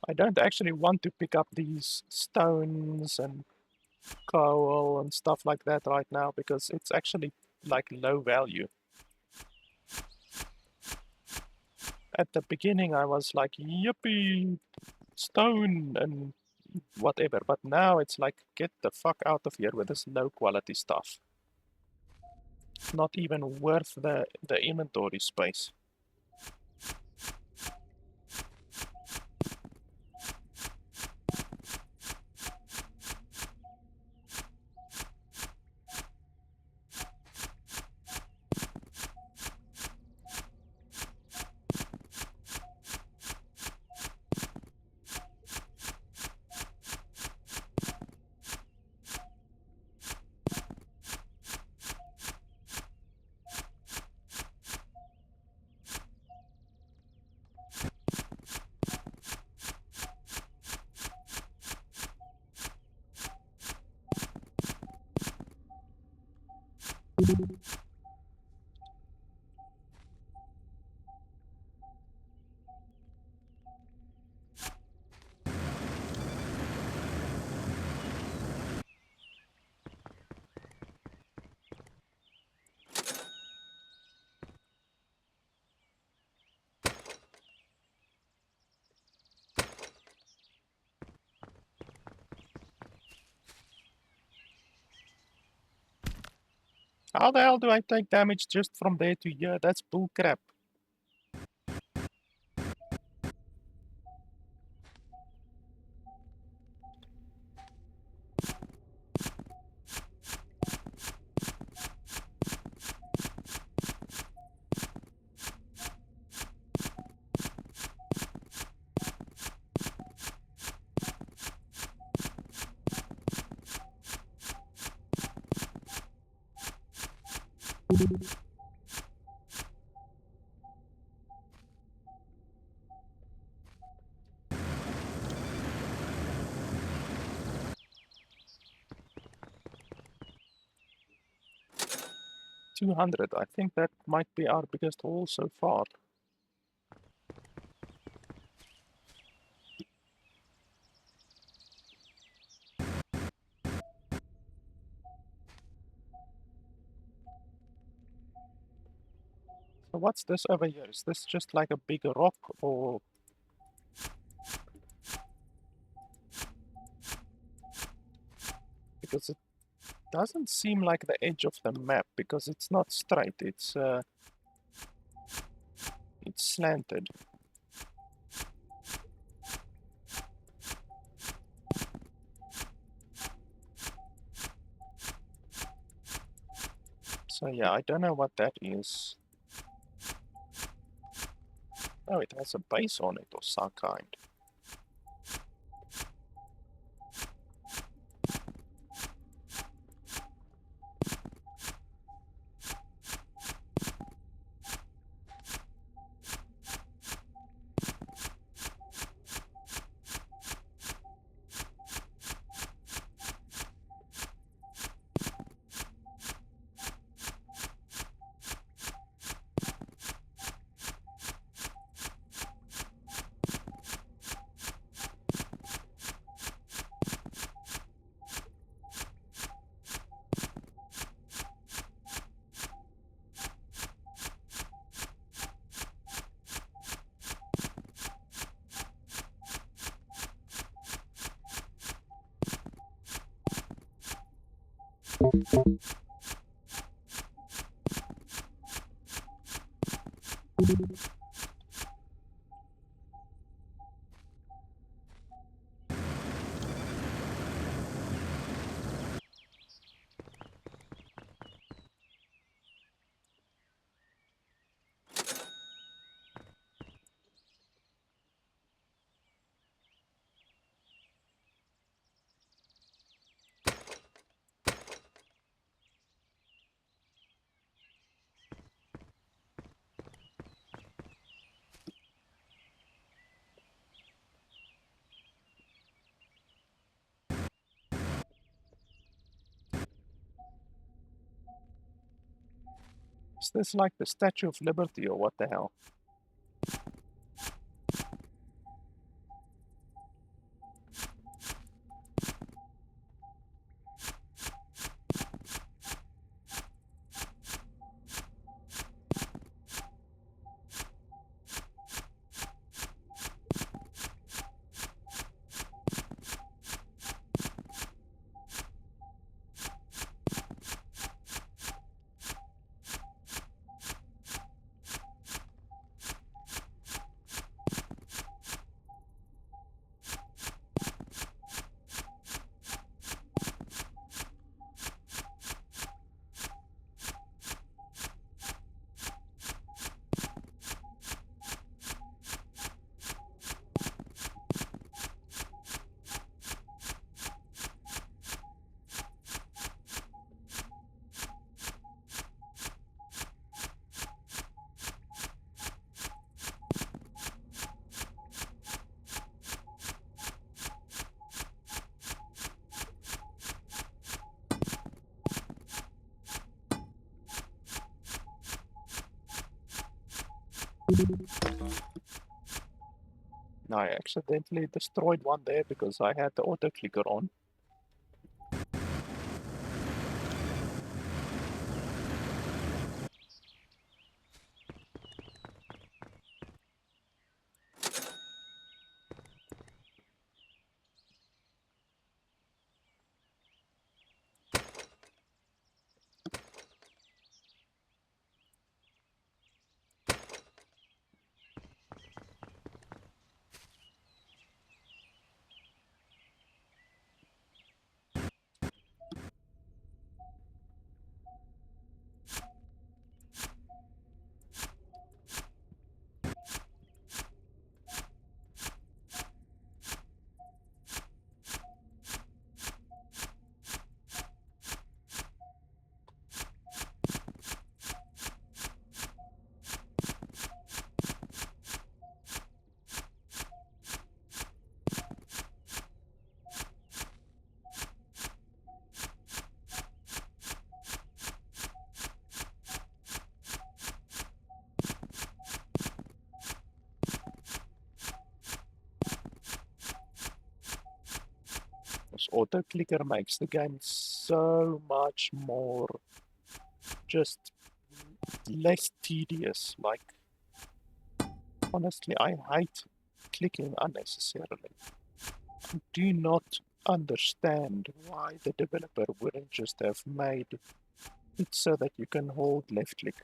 I don't actually want to pick up these stones and coal and stuff like that right now because it's actually like low value. At the beginning I was like, yippee, stone and whatever, but now it's like, get the fuck out of here with this low quality stuff. Not even worth the inventory space. How the hell do I take damage just from there to here? That's bullcrap. 200. I think that might be our biggest haul so far. So what's this over here? Is this just like a big rock, or... Because it doesn't seem like the edge of the map, because it's not straight, it's slanted. So yeah, I don't know what that is. Oh, it has a base on it of some kind. Is this like the Statue of Liberty, or what the hell? No, I accidentally destroyed one there because I had the auto clicker on. auto clicker makes the game so much more just less tedious. Like, honestly, I hate clicking unnecessarily. I do not understand why the developer wouldn't just have made it so that you can hold left click.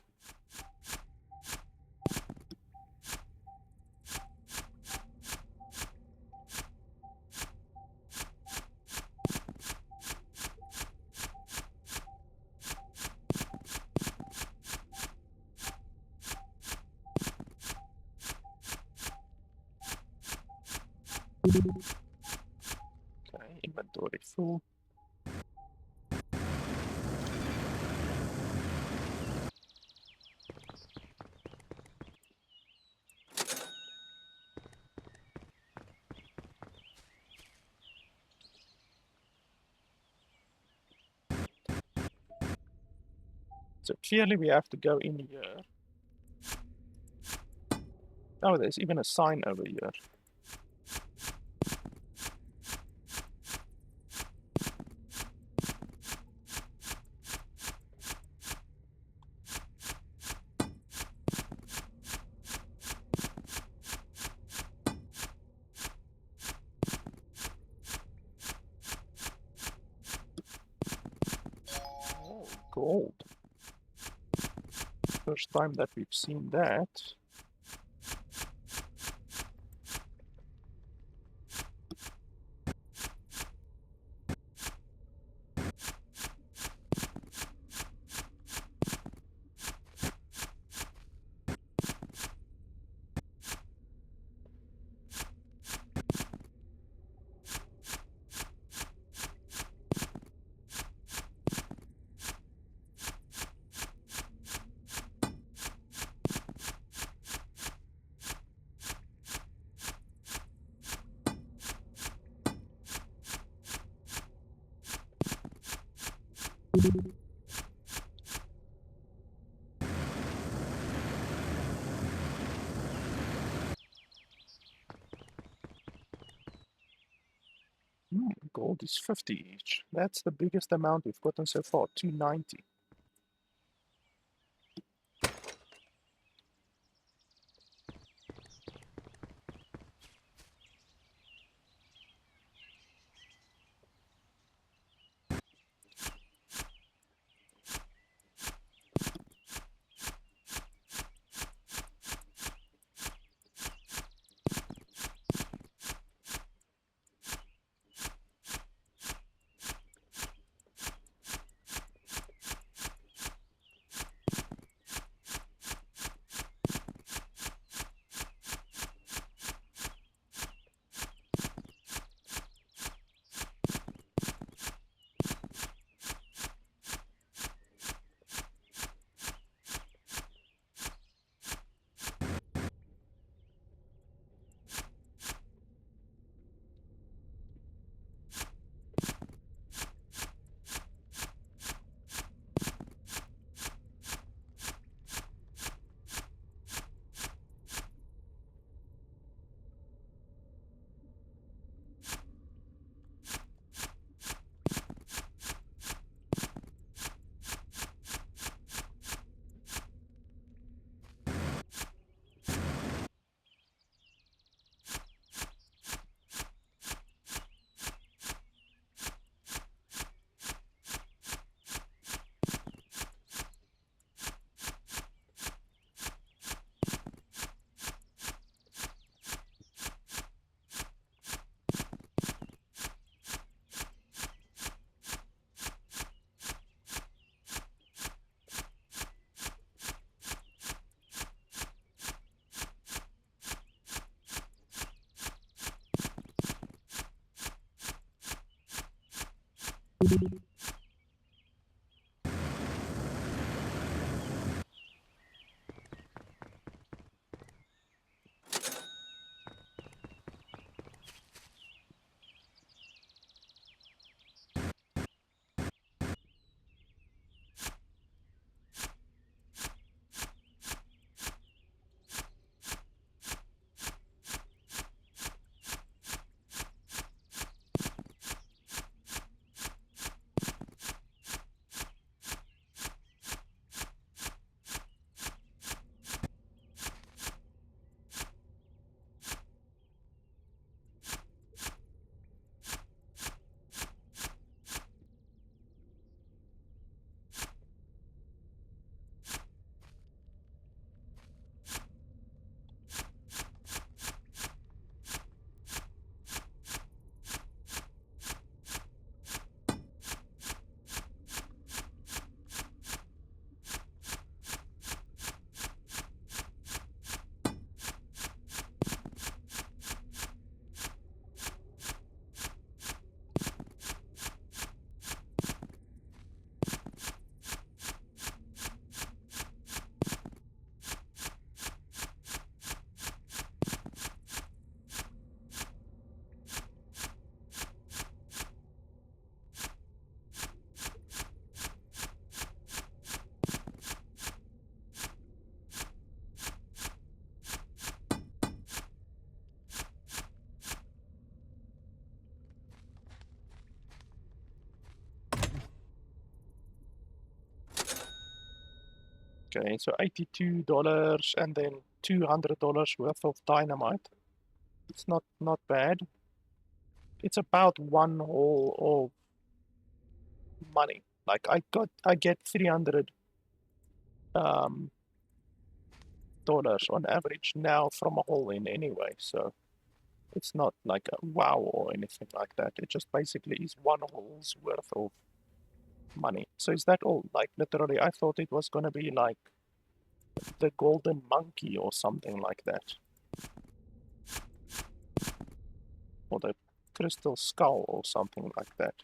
Okay, inventory full. So clearly we have to go in here. Oh, there's even a sign over here. Oh, gold. First time that we've seen that. Gold is 50 each. That's the biggest amount we've gotten so far, 290. Okay, so $82 and then $200 worth of dynamite. It's not bad. It's about one haul of money. Like I get 300 dollars on average now from a haul in anyway, so it's not like a wow or anything like that. It just basically is one haul's worth of money. So is that all? Like literally, I thought it was gonna be like the golden monkey or something like that, or the crystal skull or something like that.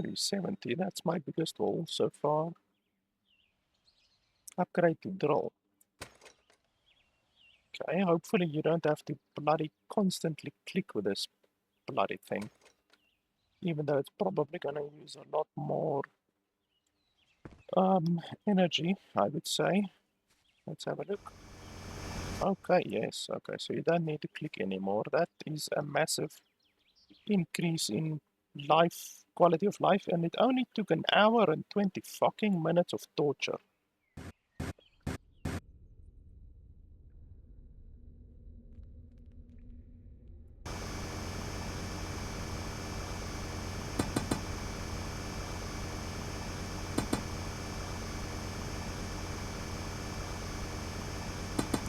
$370, that's my biggest haul so far. Upgrade to drill. Okay, hopefully you don't have to bloody constantly click with this bloody thing. Even though it's probably gonna use a lot more energy, I would say. Let's have a look. Okay, yes, okay, so you don't need to click anymore. That is a massive increase in life, quality of life, and it only took an hour and 20 fucking minutes of torture.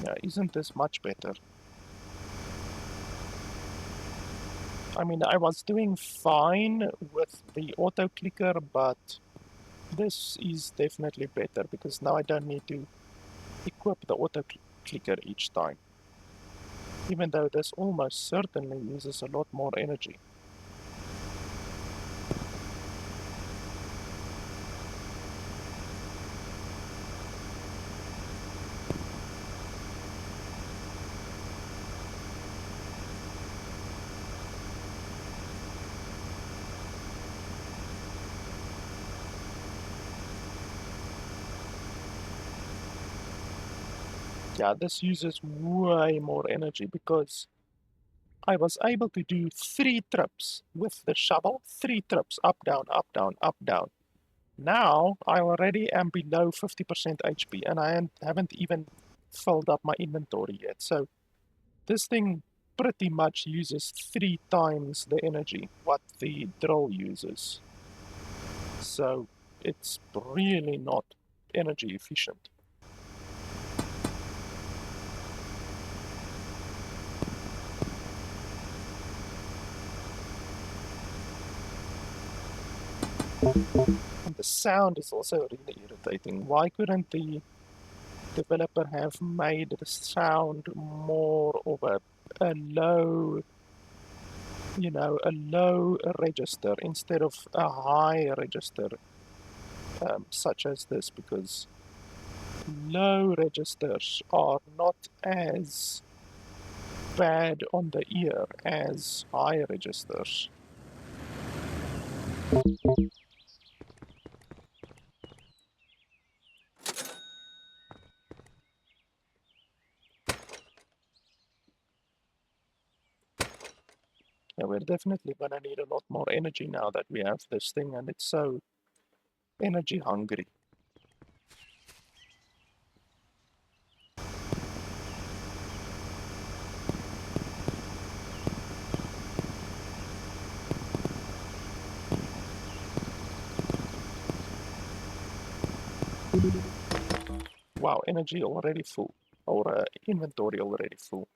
Yeah, isn't this much better? I mean, I was doing fine with the auto clicker, but this is definitely better because now I don't need to equip the auto clicker each time. Even though this almost certainly uses a lot more energy. Yeah, this uses way more energy because I was able to do 3 trips with the shovel, 3 trips, up, down, up, down, up, down. Now, I already am below 50% HP and I haven't even filled up my inventory yet. So this thing pretty much uses 3 times the energy what the drill uses. So it's really not energy efficient. And the sound is also really irritating. Why couldn't the developer have made the sound more of a low, you know, a low register instead of a high register, such as this? Because low registers are not as bad on the ear as high registers. Yeah, we're definitely gonna need a lot more energy now that we have this thing and it's so energy hungry. Wow, energy already full, or inventory already full.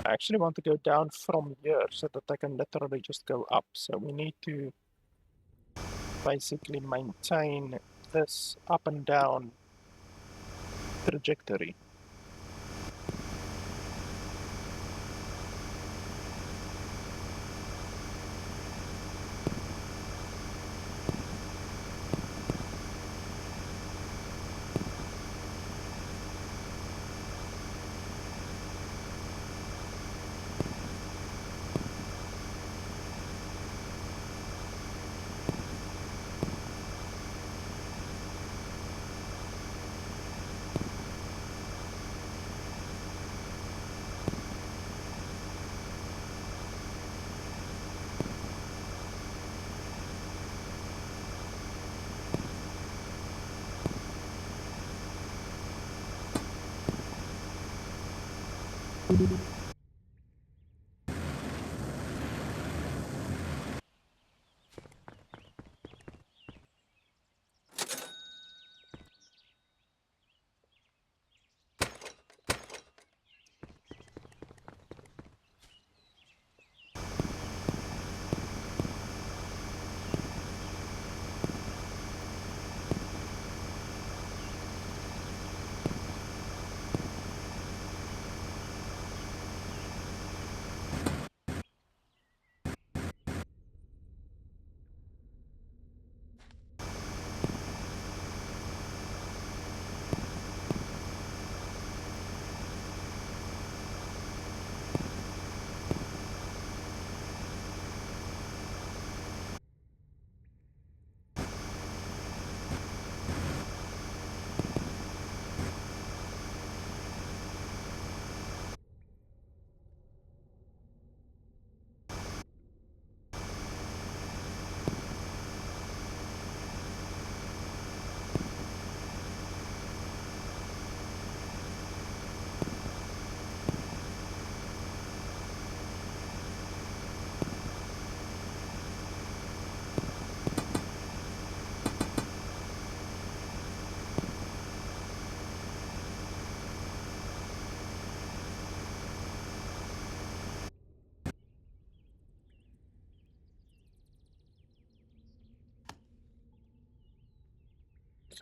I actually want to go down from here so that I can literally just go up. So we need to basically maintain this up and down trajectory.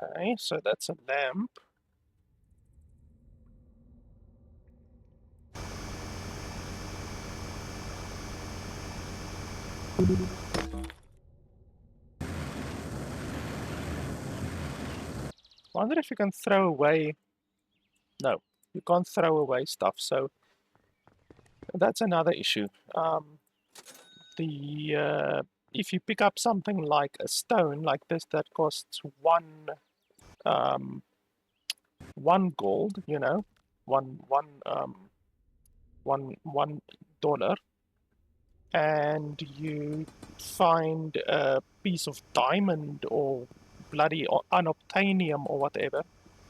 Okay, so that's a lamp. Wonder if you can throw away... No, you can't throw away stuff, so that's another issue. The If you pick up something like a stone like this that costs um, one gold, you know, $1, and you find a piece of diamond or bloody unobtainium or whatever,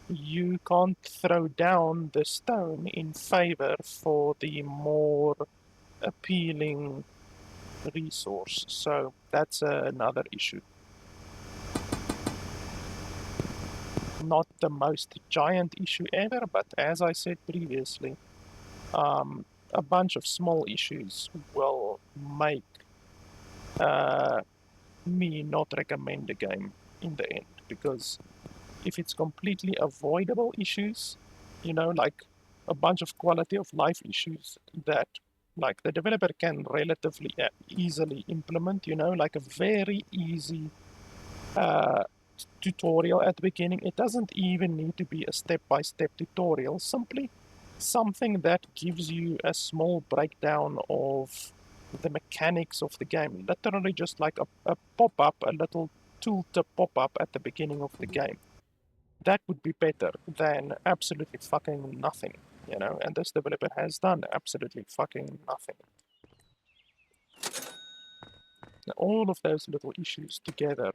you can't throw down the stone in favor for the more appealing resource. So that's another issue. not the most giant issue ever, but as I said previously, a bunch of small issues will make me not recommend the game in the end, because if it's completely avoidable issues, you know, like a bunch of quality of life issues that like the developer can relatively easily implement, you know, like a very easy tutorial at the beginning. It doesn't even need to be a step-by-step tutorial, simply something that gives you a small breakdown of the mechanics of the game. Literally just like a pop-up, a little tooltip pop-up at the beginning of the game. That would be better than absolutely fucking nothing, you know, and this developer has done absolutely fucking nothing. All of those little issues together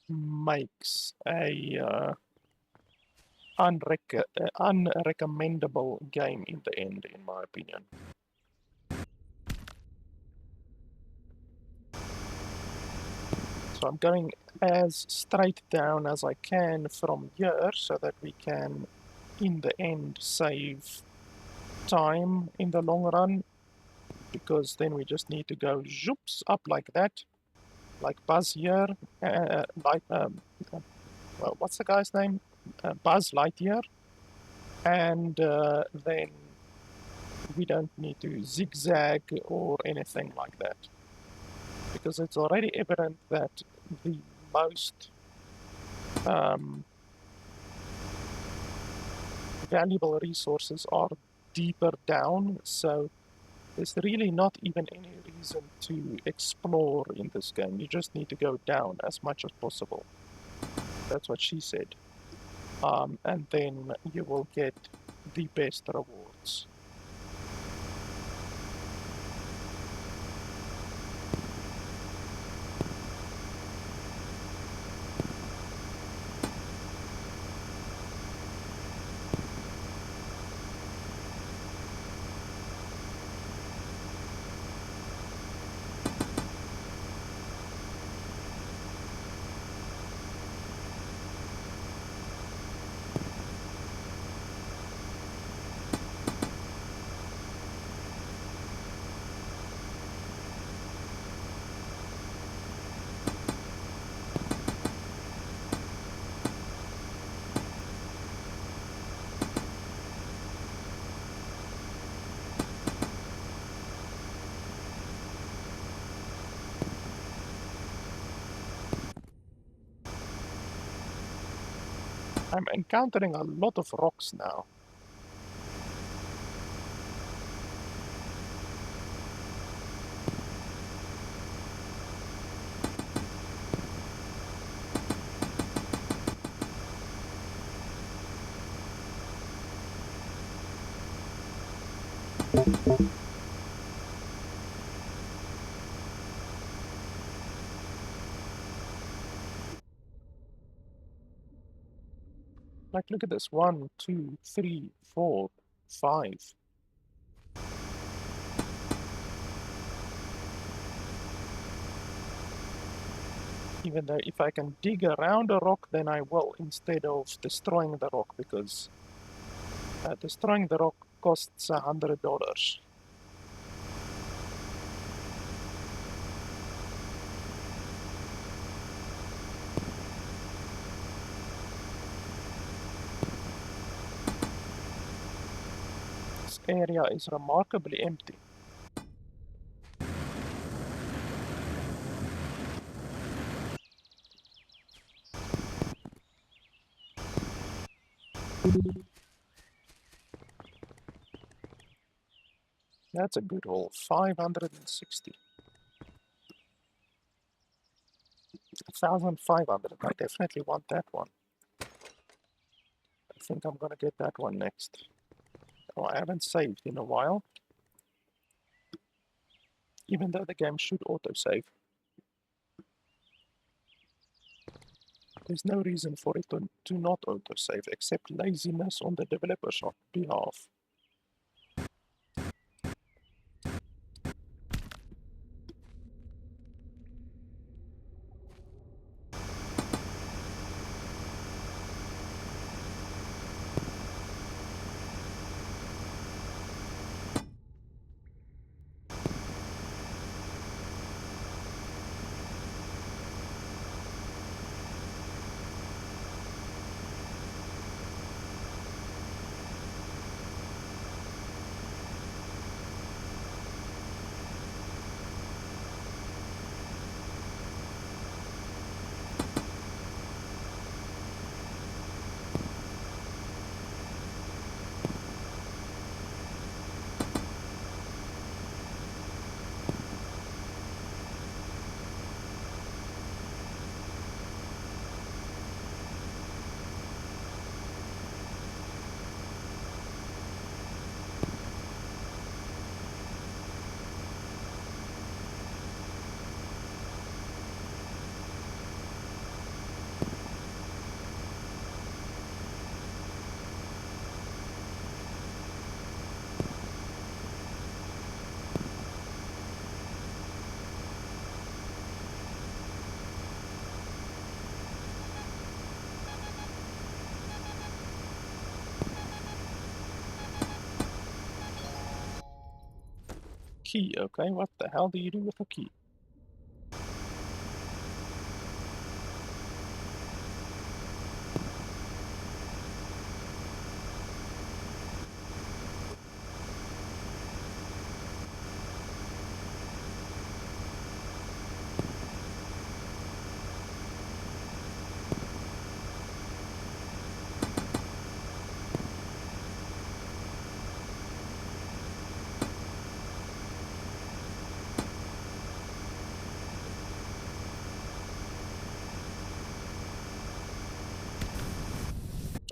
makes a unrecommendable game in the end, in my opinion. So I'm going as straight down as I can from here so that we can, in the end, save time in the long run, because then we just need to go zoops up like that, like Buzz here, like, well, what's the guy's name? Buzz Lightyear, and then we don't need to zigzag or anything like that, because it's already evident that the most valuable resources are deeper down, so there's really not even any reason to explore in this game. You just need to go down as much as possible. That's what she said. And then you will get the best rewards. I'm encountering a lot of rocks now. Like, look at this. 1, 2, 3, 4, 5. Even though if I can dig around a rock, then I will, instead of destroying the rock, because destroying the rock costs $100. This area is remarkably empty. That's a good haul. 560. 1,500. I definitely want that one. I think I'm gonna get that one next. Oh, I haven't saved in a while, even though the game should autosave. There's no reason for it to not autosave, except laziness on the developer's behalf. Key, okay, what the hell do you do with a key?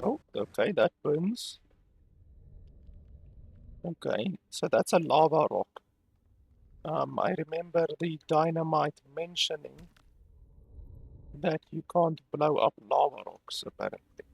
Oh, okay, that burns. Okay, so that's a lava rock. I remember the dynamite mentioning that you can't blow up lava rocks, apparently.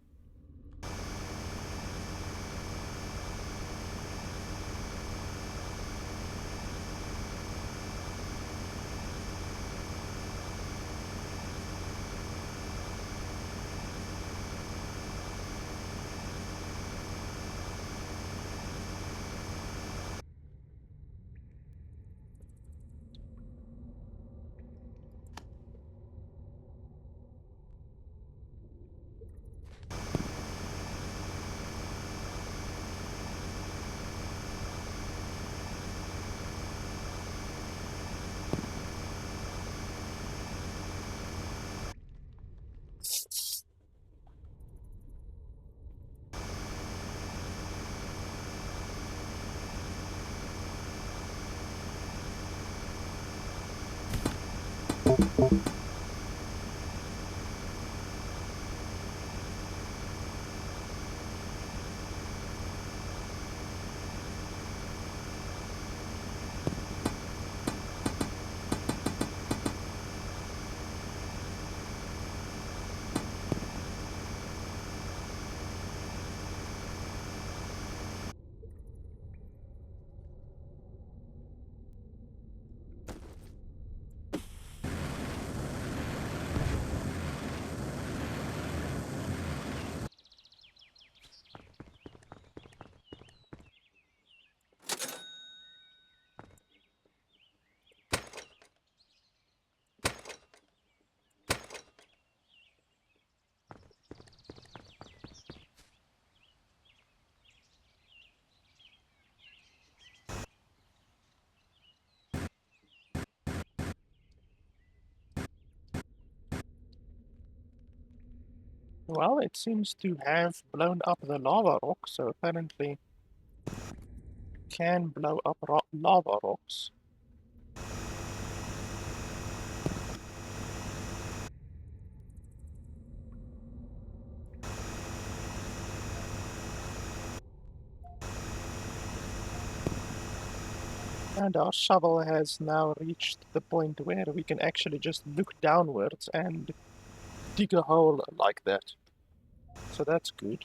Well, it seems to have blown up the lava rock, so apparently can blow up lava rocks. And our shovel has now reached the point where we can actually just look downwards and dig a hole like that. So that's good.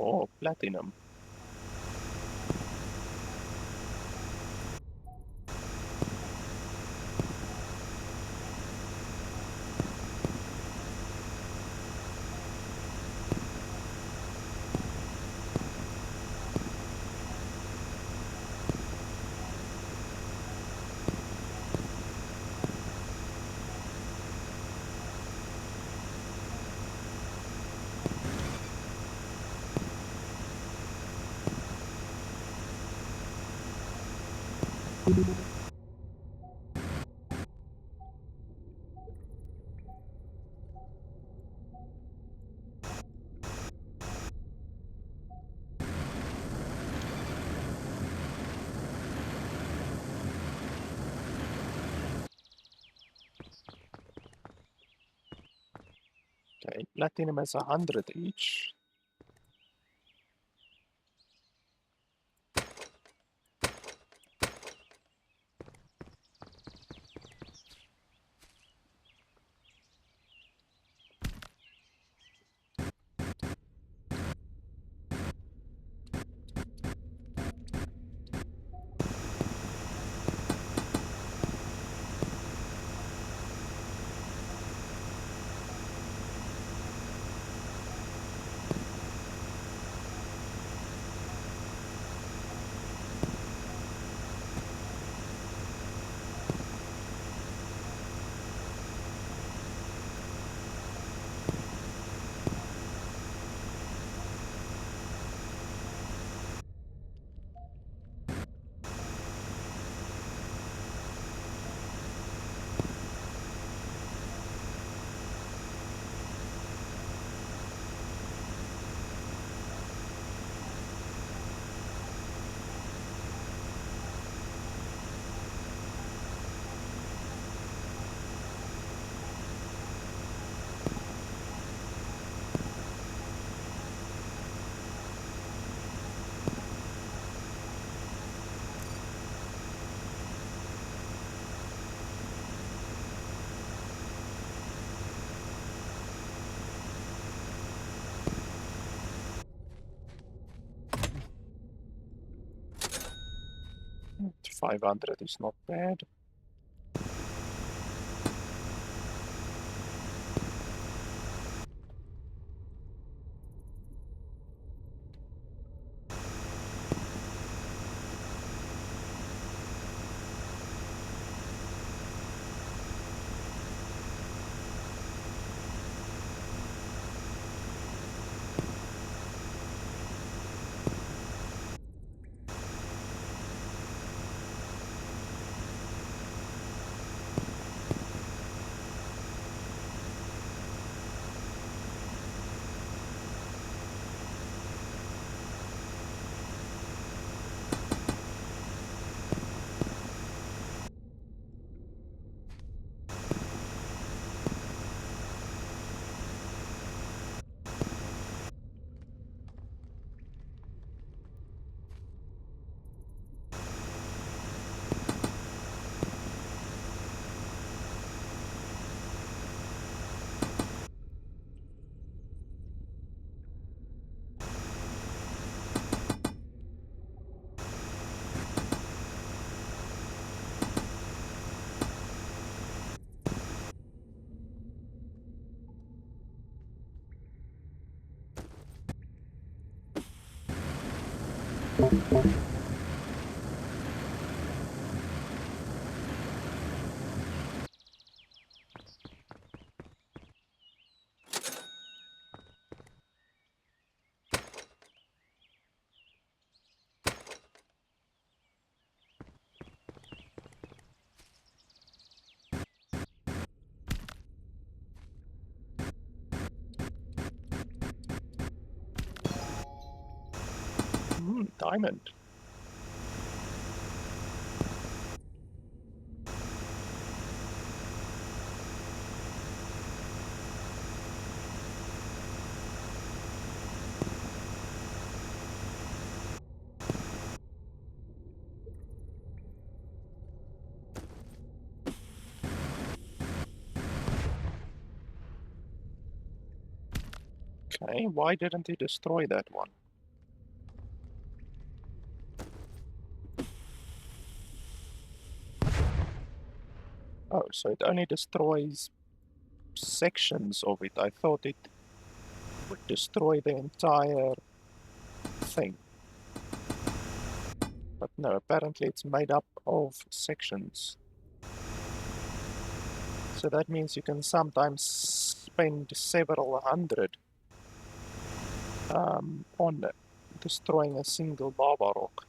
or platinum. Okay, platinum is 100 each. Mm, 500 is not bad. Diamond. Okay, why didn't he destroy that one? Oh, so it only destroys sections of it. I thought it would destroy the entire thing. But no, apparently it's made up of sections. So that means you can sometimes spend several hundred on destroying a single lava rock.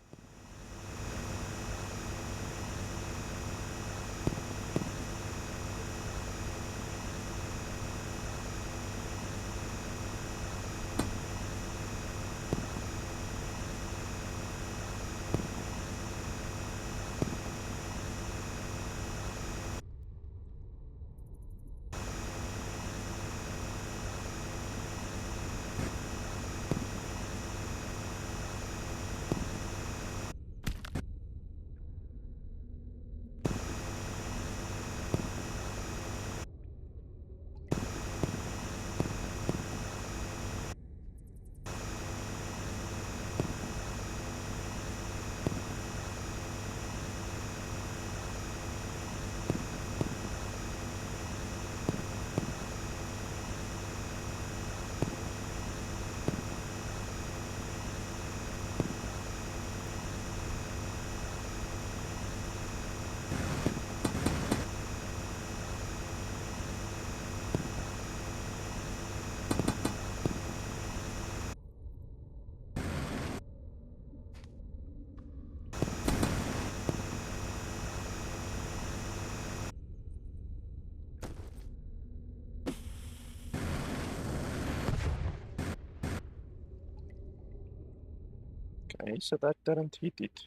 Okay, so that didn't hit it.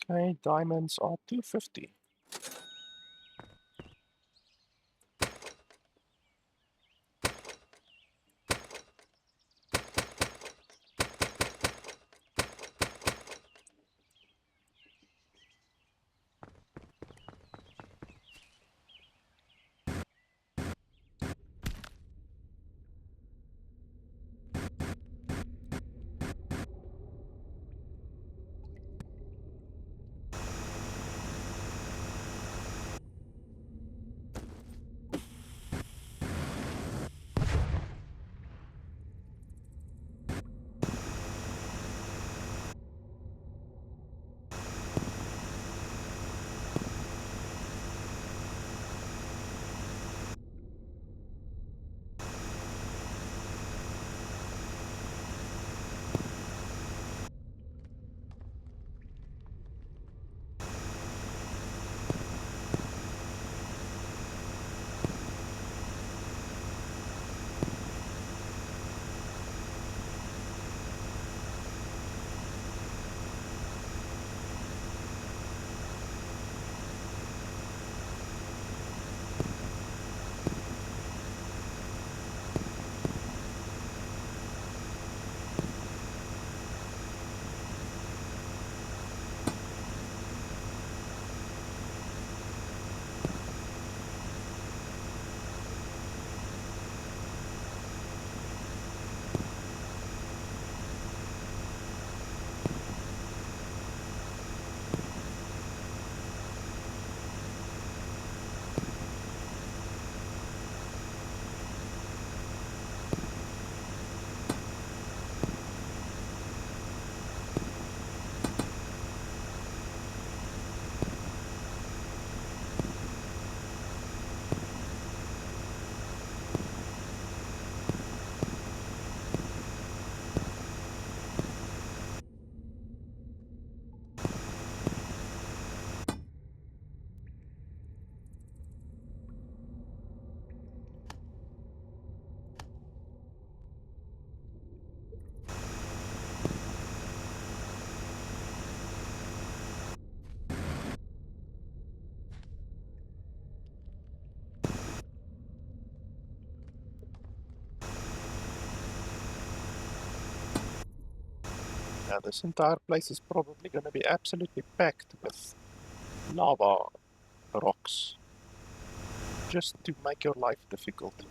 Okay, diamonds are 250. Now this entire place is probably going to be absolutely packed with lava rocks, just to make your life difficult.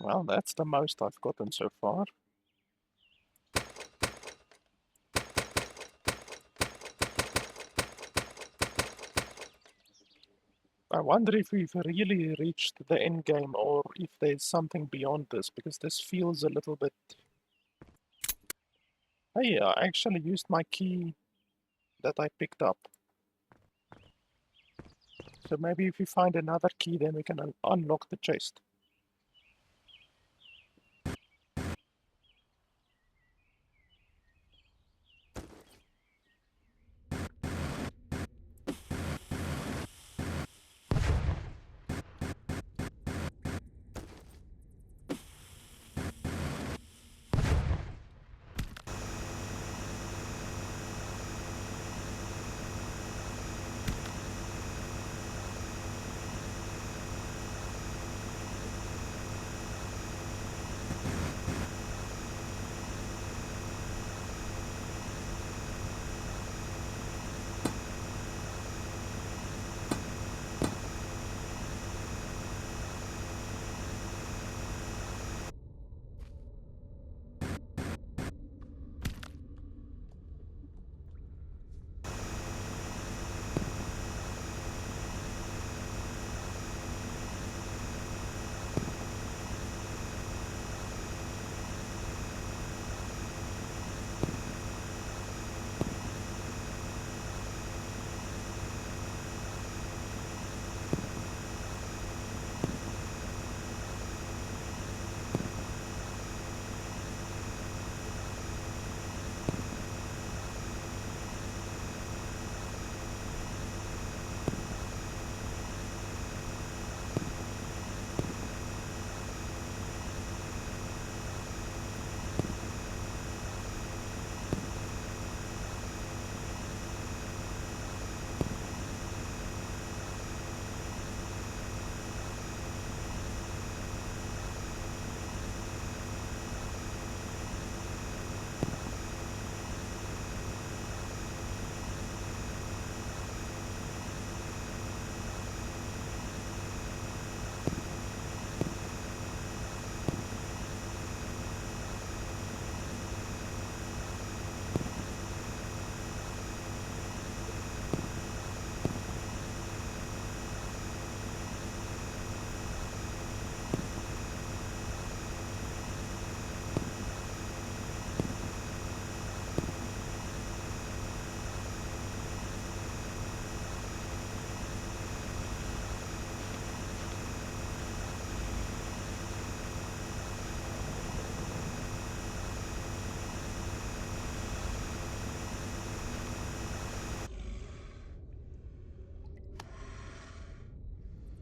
Well, that's the most I've gotten so far. I wonder if we've really reached the end game or if there's something beyond this, because this feels a little bit... Hey, I actually used my key that I picked up. So maybe if we find another key, then we can unlock the chest.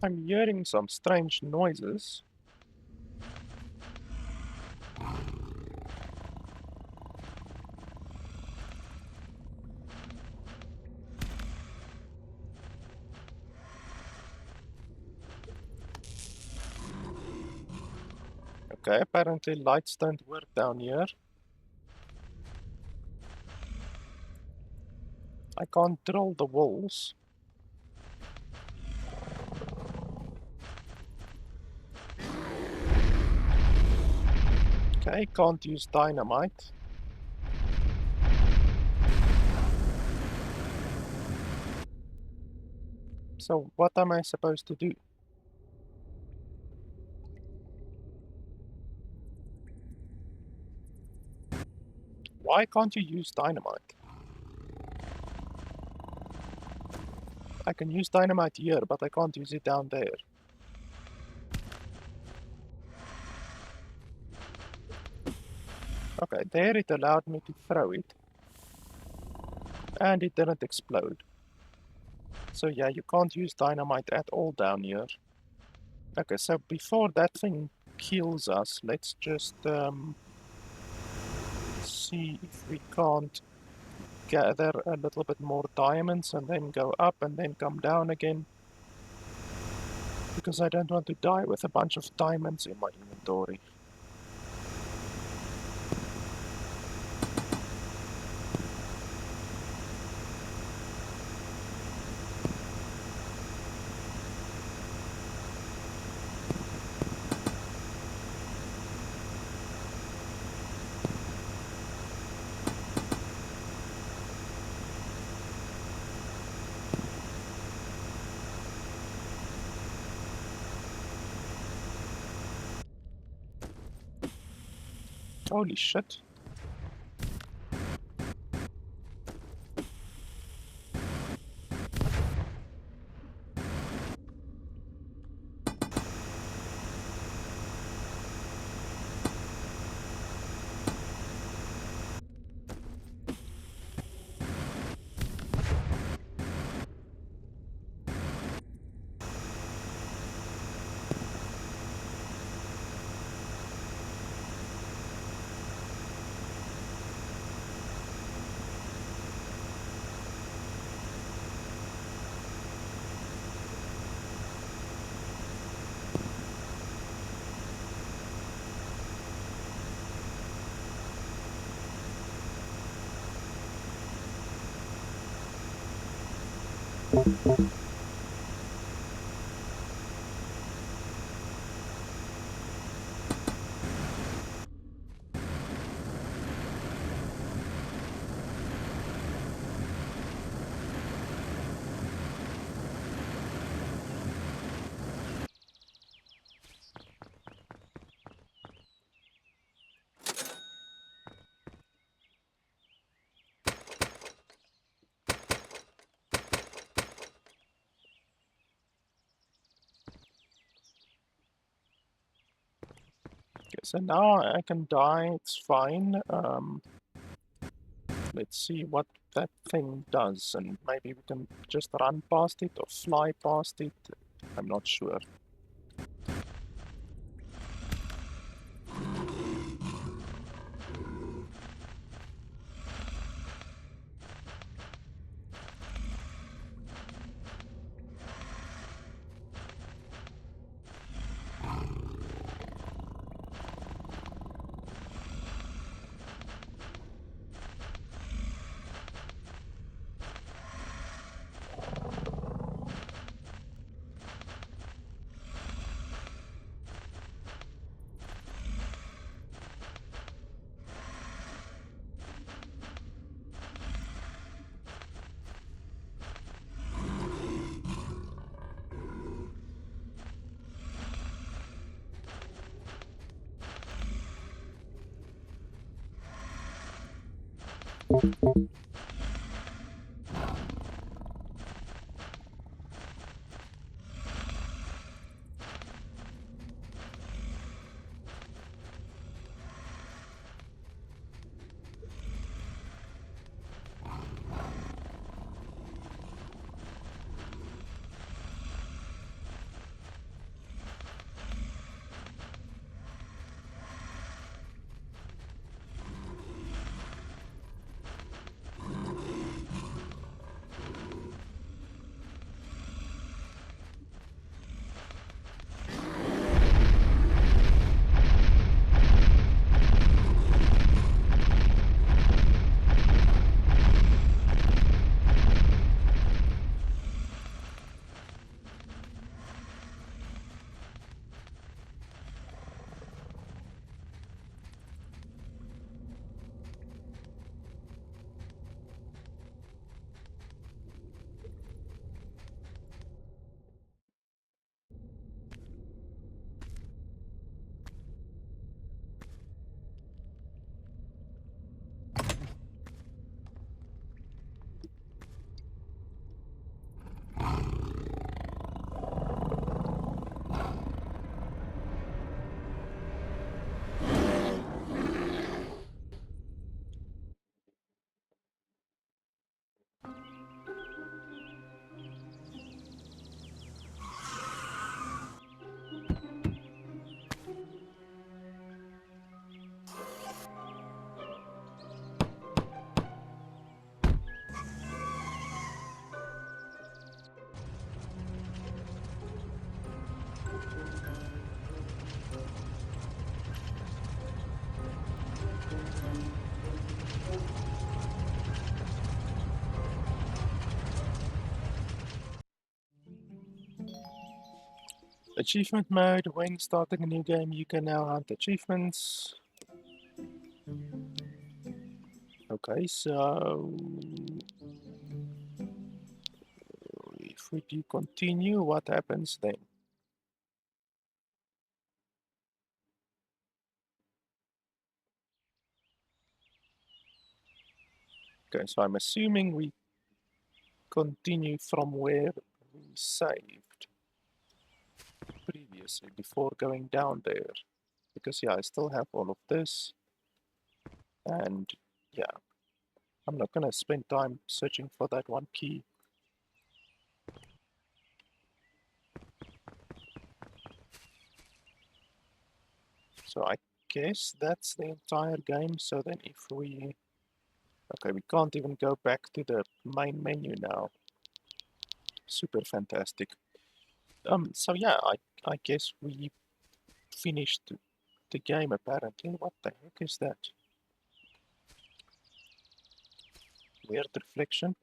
I'm hearing some strange noises. Okay, apparently lights don't work down here. I can't drill the walls. Okay, can't use dynamite. So what am I supposed to do? Why can't you use dynamite? I can use dynamite here, but I can't use it down there. Okay, there it allowed me to throw it. And it didn't explode. So yeah, you can't use dynamite at all down here. Okay, so before that thing kills us, let's just see if we can't gather a little bit more diamonds and then go up and then come down again. because I don't want to die with a bunch of diamonds in my inventory. Holy shit. Okay, so now I can die, it's fine. Let's see what that thing does, and maybe we can just run past it or fly past it. I'm not sure. Achievement mode. When starting a new game, you can now hunt achievements. Okay, so if we do continue, what happens then? Okay, so I'm assuming we continue from where we saved previously before going down there. Because yeah, I still have all of this, and yeah, I'm not gonna spend time searching for that one key. So I guess that's the entire game. So then if we... Okay, we can't even go back to the main menu now. Super fantastic. So yeah, I guess we finished the game apparently. What the heck is that? Weird reflection.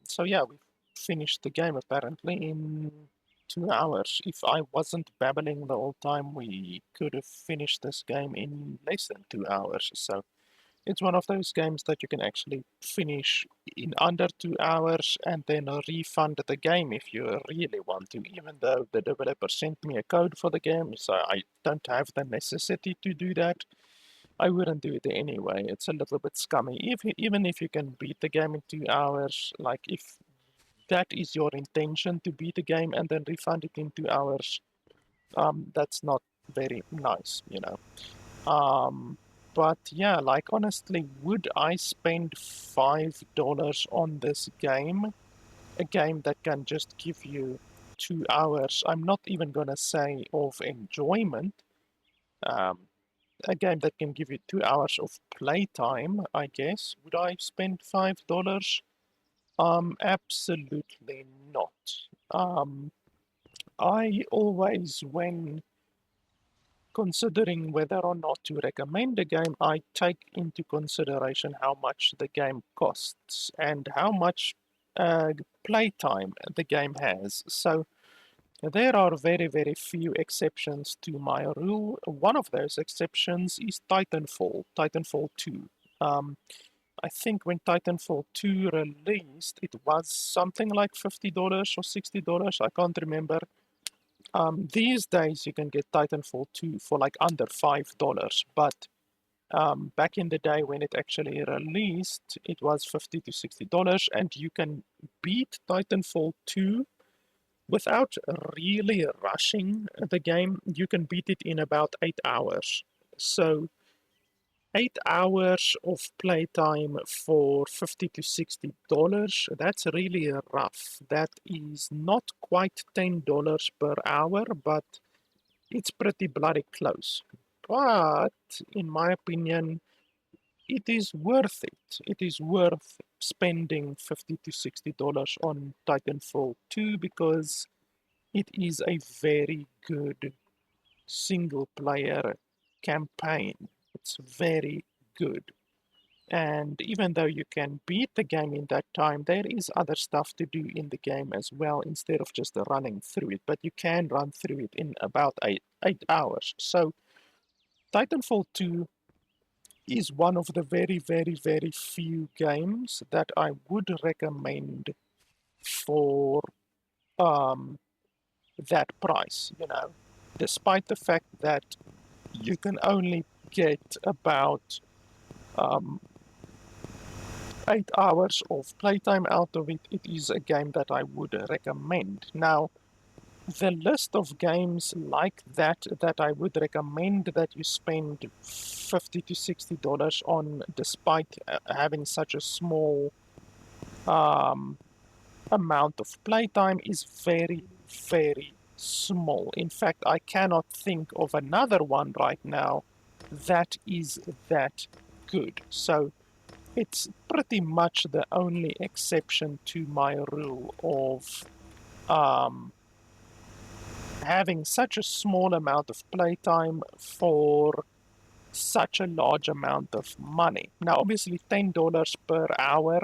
So yeah, we finished the game apparently in 2 hours. If I wasn't babbling the whole time, we could have finished this game in less than 2 hours. So it's one of those games that you can actually finish in under 2 hours and then refund the game if you really want to, even though the developer sent me a code for the game, so I don't have the necessity to do that. I wouldn't do it anyway. It's a little bit scummy. Even if you can beat the game in 2 hours, like if that is your intention to beat the game and then refund it in 2 hours, that's not very nice, you know. But yeah, like honestly, would I spend $5 on this game? A game that can just give you 2 hours. I'm not even gonna say of enjoyment. Um, a game that can give you 2 hours of playtime, I guess. Would I spend $5? Absolutely not. Um, I always, when considering whether or not to recommend a game, I take into consideration how much the game costs and how much playtime the game has. So there are very, very few exceptions to my rule. One of those exceptions is Titanfall, Titanfall 2. Um, I think when Titanfall 2 released, it was something like $50 or $60. I can't remember. These days, you can get Titanfall 2 for like under $5, but back in the day when it actually released, it was $50 to $60, and you can beat Titanfall 2 without really rushing the game. You can beat it in about 8 hours. So 8 hours of playtime for $50 to $60, that's really rough. That is not quite $10 per hour, but it's pretty bloody close. But in my opinion, it is worth it. It is worth spending $50 to $60 on Titanfall 2 because it is a very good single player campaign. It's very good. And even though you can beat the game in that time, there is other stuff to do in the game as well instead of just running through it. But you can run through it in about eight hours. So Titanfall 2 is one of the very, very, very few games that I would recommend for um, that price, you know, despite the fact that you can only get about um, 8 hours of playtime out of it. It is a game that I would recommend. Now, the list of games like that that I would recommend that you spend $50 to $60 on, despite having such a small um, amount of playtime, is very, very small. In fact, I cannot think of another one right now that is that good. So it's pretty much the only exception to my rule of um, having such a small amount of playtime for such a large amount of money. Now, obviously, $10 per hour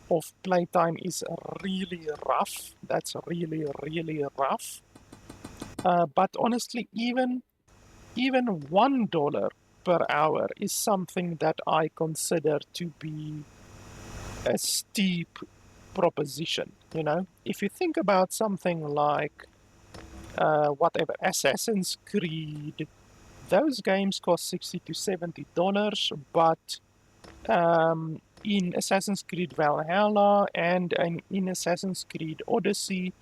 of playtime is really rough. That's really, really rough. But honestly, even $1 per hour is something that I consider to be a steep proposition. You know, if you think about something like whatever Assassin's Creed, those games cost $60 to $70, but in Assassin's Creed Valhalla and in Assassin's Creed Odyssey,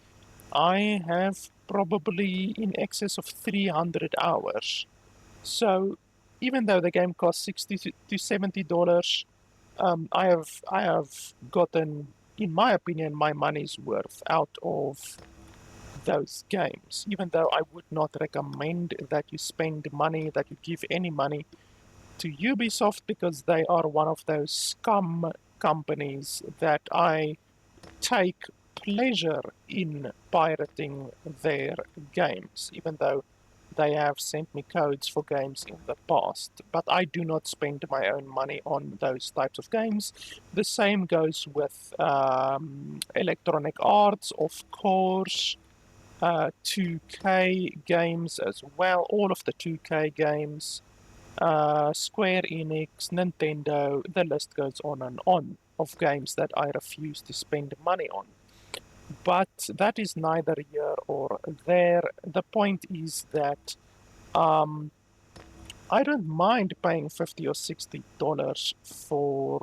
I have probably in excess of 300 hours. So even though the game costs $60 to $70, I have gotten, in my opinion, my money's worth out of those games. Even though I would not recommend that you spend money, that you give any money to Ubisoft, because they are one of those scum companies that I take pleasure in pirating their games, even though they have sent me codes for games in the past. But I do not spend my own money on those types of games. The same goes with Electronic Arts, of course, 2K games as well, all of the 2K games, Square Enix, Nintendo, the list goes on and on of games that I refuse to spend money on. But that is neither here or there. The point is that um, I don't mind paying $50 or $60 for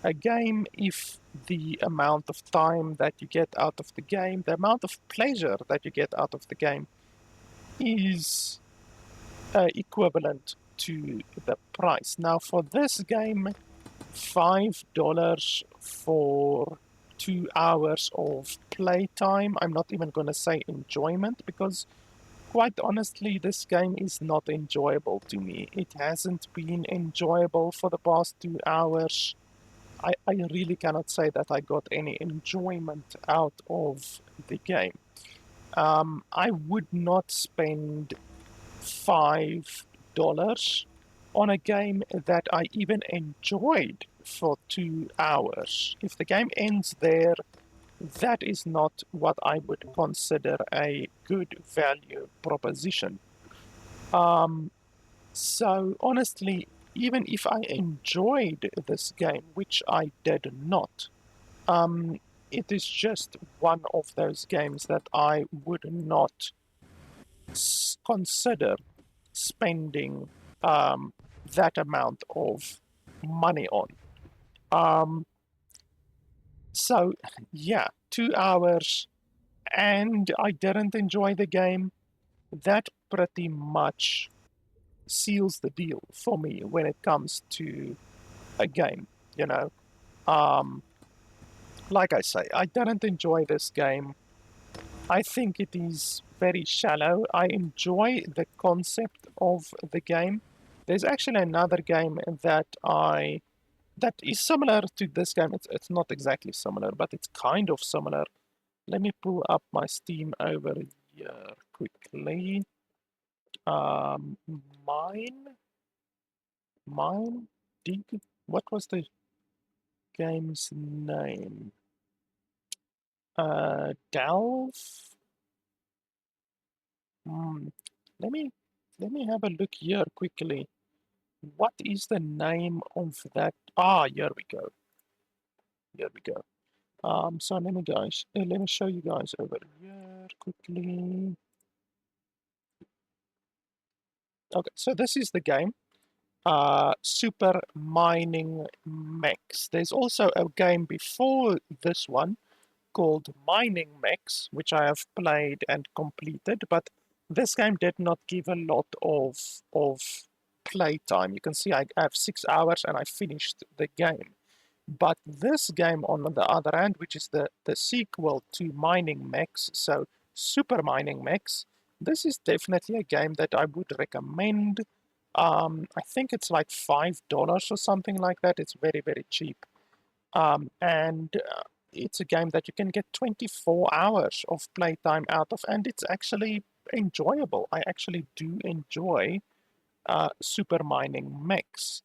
a game if the amount of time that you get out of the game, the amount of pleasure that you get out of the game is equivalent to the price. Now, for this game, $5 for 2 hours of playtime. I'm not even going to say enjoyment, because quite honestly, this game is not enjoyable to me. It hasn't been enjoyable for the past 2 hours. I really cannot say that I got any enjoyment out of the game. I would not spend $5 on a game that I even enjoyed for 2 hours. If the game ends there, that is not what I would consider a good value proposition. Um, so honestly, even if I enjoyed this game, which I did not, um, it is just one of those games that I would not consider spending that amount of money on. Um, so, yeah, 2 hours, and I didn't enjoy the game. That pretty much seals the deal for me when it comes to a game. You know, um, like I say, I didn't enjoy this game. I think it is very shallow. I enjoy the concept of the game. There's actually another game that is similar to this game. It's not exactly similar, but it's kind of similar. Let me pull up my Steam over here quickly. Um, mine, mine, dig. What was the game's name? Delve. Hmm. Let me let me have a look here quickly. What is the name of that? Ah, here we go. Here we go. So let me show you guys over here quickly. Okay, so this is the game. Super Mining Mechs. There's also a game before this one called Mining Mechs, which I have played and completed, but this game did not give a lot of playtime. You can see I have 6 hours and I finished the game. But this game, on the other hand, which is the sequel to Mining Mechs, so Super Mining Mechs, this is definitely a game that I would recommend. I think it's like $5 or something like that. It's very, very cheap. And it's a game that you can get 24 hours of playtime out of, and it's actually enjoyable. I actually do enjoy Super Mining Mechs.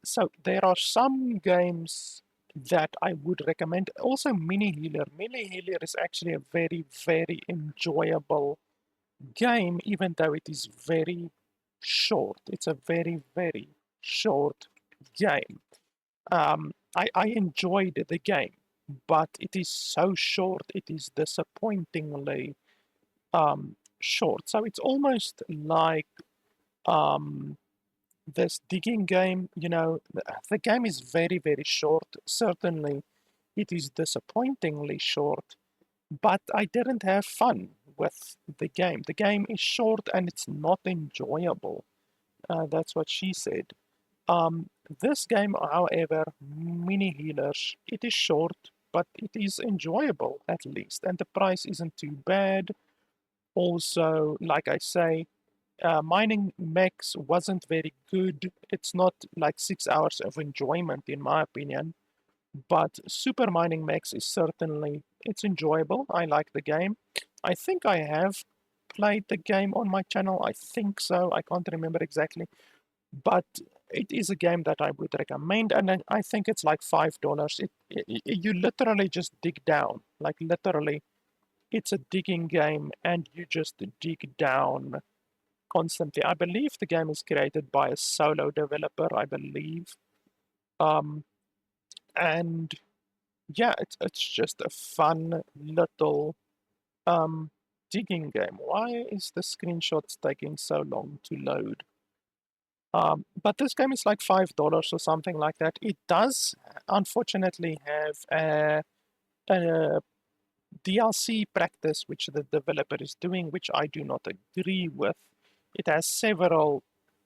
So there are some games that I would recommend. Also, Mini Healer. Mini Healer is actually a very, very enjoyable game, even though it is very short. It's a very, very short game. I enjoyed the game, but it is so short, it is disappointingly short. So it's almost like um, this digging game, you know, the game is very, very short. Certainly, it is disappointingly short, but I didn't have fun with the game. The game is short and it's not enjoyable. That's what she said. This game, however, Mini Healers, it is short, but it is enjoyable at least, and the price isn't too bad. Also, like I say, Mining Mechs wasn't very good. It's not like 6 hours of enjoyment, in my opinion. But Super Mining Mechs is certainly it's enjoyable. I like the game. I think I have played the game on my channel. I think so. I can't remember exactly, but it is a game that I would recommend, and I think it's like $5. You literally just dig down, like literally, it's a digging game, and you just dig down constantly. I believe the game is created by a solo developer, I believe. Um, and yeah, it's just a fun little um, digging game. Why is the screenshots taking so long to load? But this game is like $5 or something like that. It does, unfortunately, have a DLC practice which the developer is doing, which I do not agree with. It has several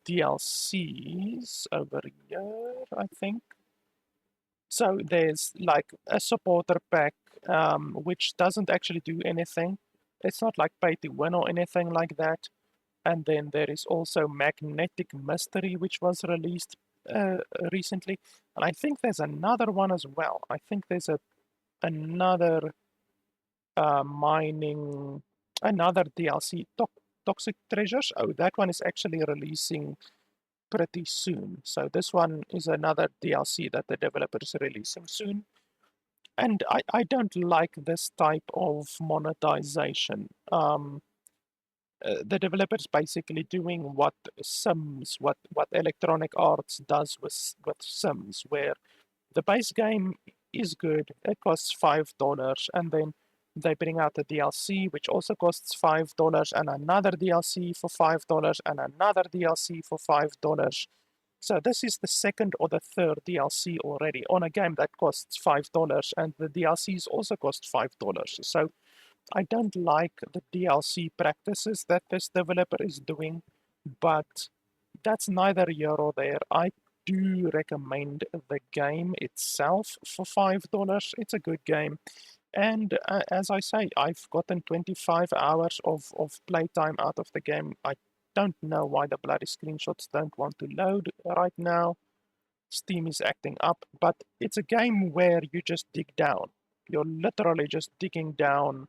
DLCs over here, I think. So there's like a supporter pack, which doesn't actually do anything. It's not like pay to win or anything like that. And then there is also Magnetic Mystery, which was released recently. And I think there's another one as well. I think there's another mining, another DLC, Toxic Treasures. Oh, that one is actually releasing pretty soon. So this one is another DLC that the developer is releasing soon. And I don't like this type of monetization. The developer's basically doing what Sims, what Electronic Arts does with Sims, where the base game is good, it costs $5, and then they bring out a DLC which also costs $5, and another DLC for $5, and another DLC for $5. So this is the second or the third DLC already on a game that costs $5, and the DLCs also cost $5. So I don't like the DLC practices that this developer is doing, but that's neither here or there. I do recommend the game itself for $5. It's a good game. And as I say, I've gotten 25 hours of playtime out of the game. I don't know why the bloody screenshots don't want to load right now. Steam is acting up, but it's a game where you just dig down. You're literally just digging down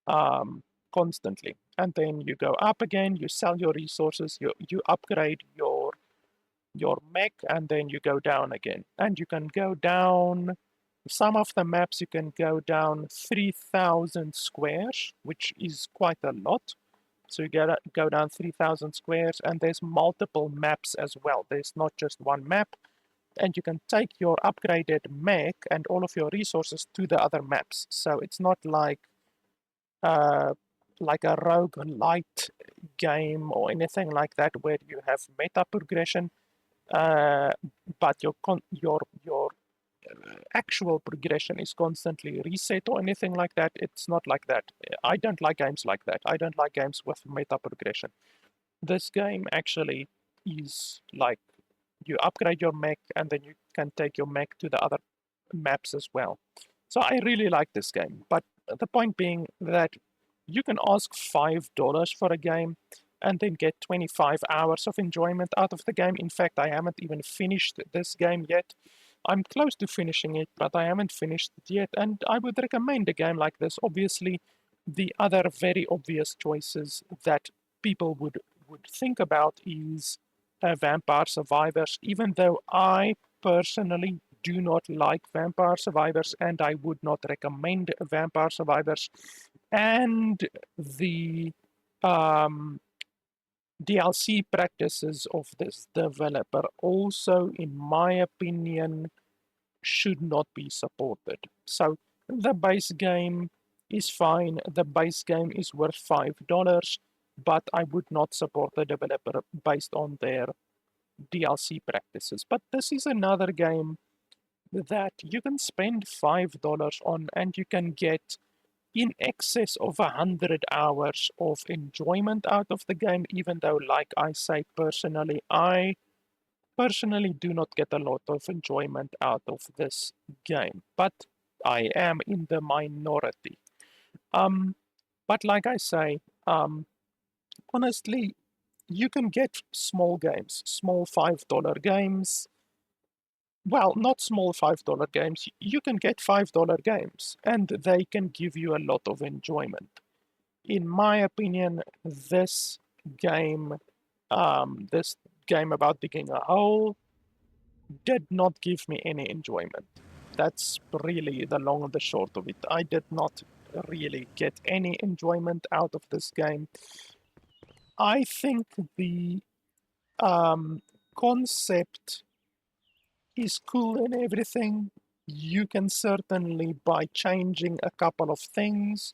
um, constantly. And then you go up again, you sell your resources, you upgrade your mech, and then you go down again. And you can go down, some of the maps you can go down 3,000 squares, which is quite a lot. So you go down 3,000 squares, and there's multiple maps as well. There's not just one map, and you can take your upgraded mech and all of your resources to the other maps. So it's not uh, like a rogue light game or anything like that where you have meta progression, uh, but your actual progression is constantly reset or anything like that. It's not like that. I don't like games like that. I don't like games with meta progression. This game actually is like you upgrade your mech and then you can take your mech to the other maps as well. So I really like this game, but the point being that you can ask $5 for a game and then get 25 hours of enjoyment out of the game. In fact, I haven't even finished this game yet. I'm close to finishing it, but I haven't finished it yet, and I would recommend a game like this. Obviously, the other very obvious choices that people would think about is Vampire Survivors, even though I personally do not like Vampire Survivors and I would not recommend Vampire Survivors. And the DLC practices of this developer also, in my opinion, should not be supported. So the base game is fine, the base game is worth $5, but I would not support the developer based on their DLC practices. But this is another game that you can spend $5 on and you can get in excess of 100 hours of enjoyment out of the game, even though, like I say, I personally do not get a lot of enjoyment out of this game, but I am in the minority. Um, but like I say, honestly, you can get small games, small $5 games. Well, not small $5 games. You can get $5 games, and they can give you a lot of enjoyment. In my opinion, game, this game about digging a hole, did not give me any enjoyment. That's really the long and the short of it. I did not really get any enjoyment out of this game. I think the concept is cool and everything. You can certainly, by changing a couple of things,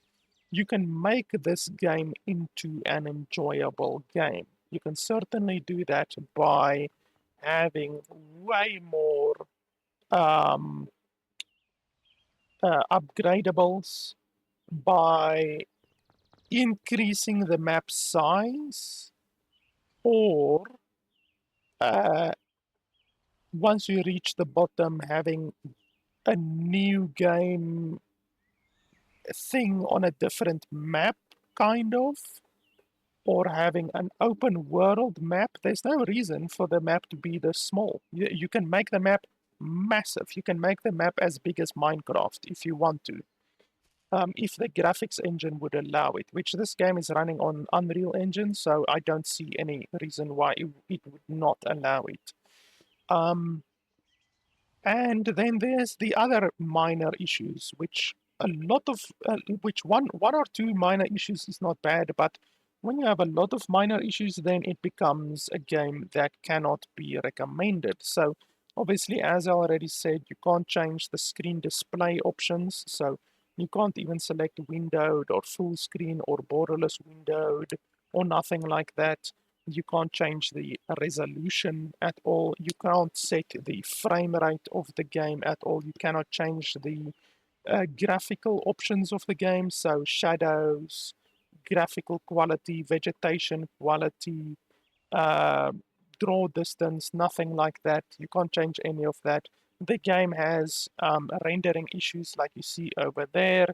you can make this game into an enjoyable game. You can certainly do that by having way more um, upgradables, by increasing the map size, or uh, once you reach the bottom, having a new game thing on a different map, kind of, or having an open world map. There's no reason for the map to be this small. You can make the map massive. You can make the map as big as Minecraft if you want to. If the graphics engine would allow it, which this game is running on Unreal Engine, so I don't see any reason why it would not allow it. And then there's the other minor issues, which a lot of which one or two minor issues is not bad, but when you have a lot of minor issues, then it becomes a game that cannot be recommended. So obviously, as I already said, you can't change the screen display options, so you can't even select windowed or full screen or borderless windowed or nothing like that. You can't change the resolution at all. You can't set the frame rate of the game at all. You cannot change the graphical options of the game, so shadows, graphical quality, vegetation quality, uh, draw distance, nothing like that. You can't change any of that. The game has rendering issues like you see over there.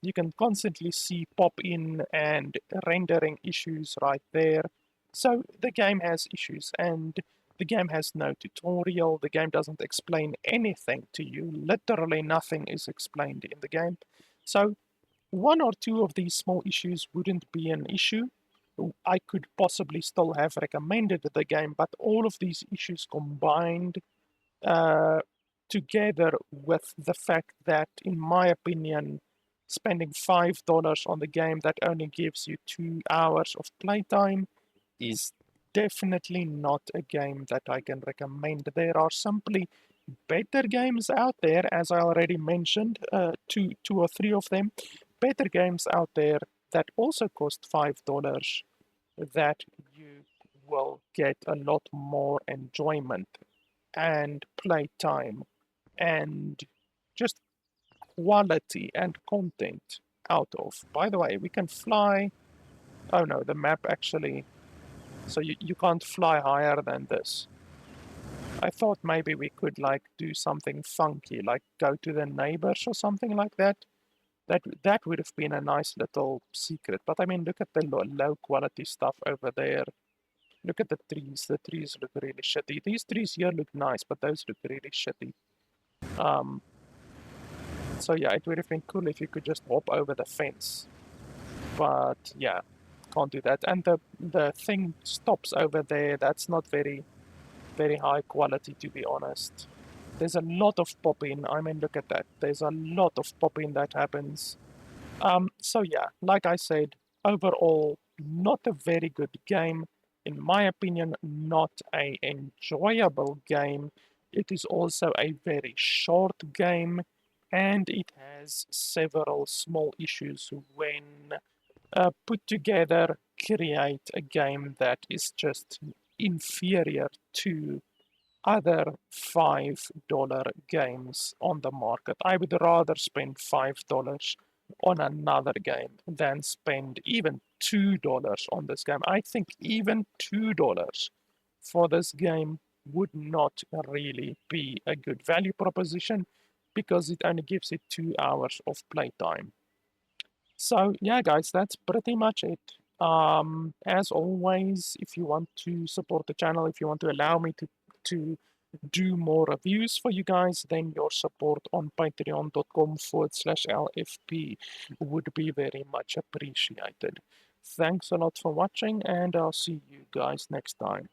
You can constantly see pop in and rendering issues right there. So the game has issues, and the game has no tutorial. The game doesn't explain anything to you. Literally nothing is explained in the game. So one or two of these small issues wouldn't be an issue. I could possibly still have recommended the game, but all of these issues combined uh, together with the fact that, in my opinion, spending $5 on the game that only gives you 2 hours of playtime is definitely not a game that I can recommend. There are simply better games out there, as I already mentioned, two or three of them, better games out there that also cost $5 that you will get a lot more enjoyment and playtime and just quality and content out of. By the way, we can fly. Oh no, the map actually. So you can't fly higher than this. I thought maybe we could like do something funky, like go to the neighbors or something like that. That would have been a nice little secret. But I mean, look at the low quality stuff over there. Look at the trees. The trees look really shitty. These trees here look nice, but those look really shitty. Um, so yeah, it would have been cool if you could just hop over the fence. But yeah, can't do that. And the thing stops over there. That's not very high quality, to be honest. There's a lot of pop-in. I mean, look at that. There's a lot of pop-in that happens. So yeah, like I said, overall, not a very good game. In my opinion, not a enjoyable game. It is also a very short game, and it has several small issues when put together, create a game that is just inferior to other $5 games on the market. I would rather spend $5 on another game than spend even $2 on this game. I think even $2 for this game would not really be a good value proposition because it only gives it 2 hours of playtime. So yeah, guys, that's pretty much it. As always, if you want to support the channel, if you want to allow me to do more reviews for you guys, then your support on patreon.com/LFP would be very much appreciated. Thanks a lot for watching, and I'll see you guys next time.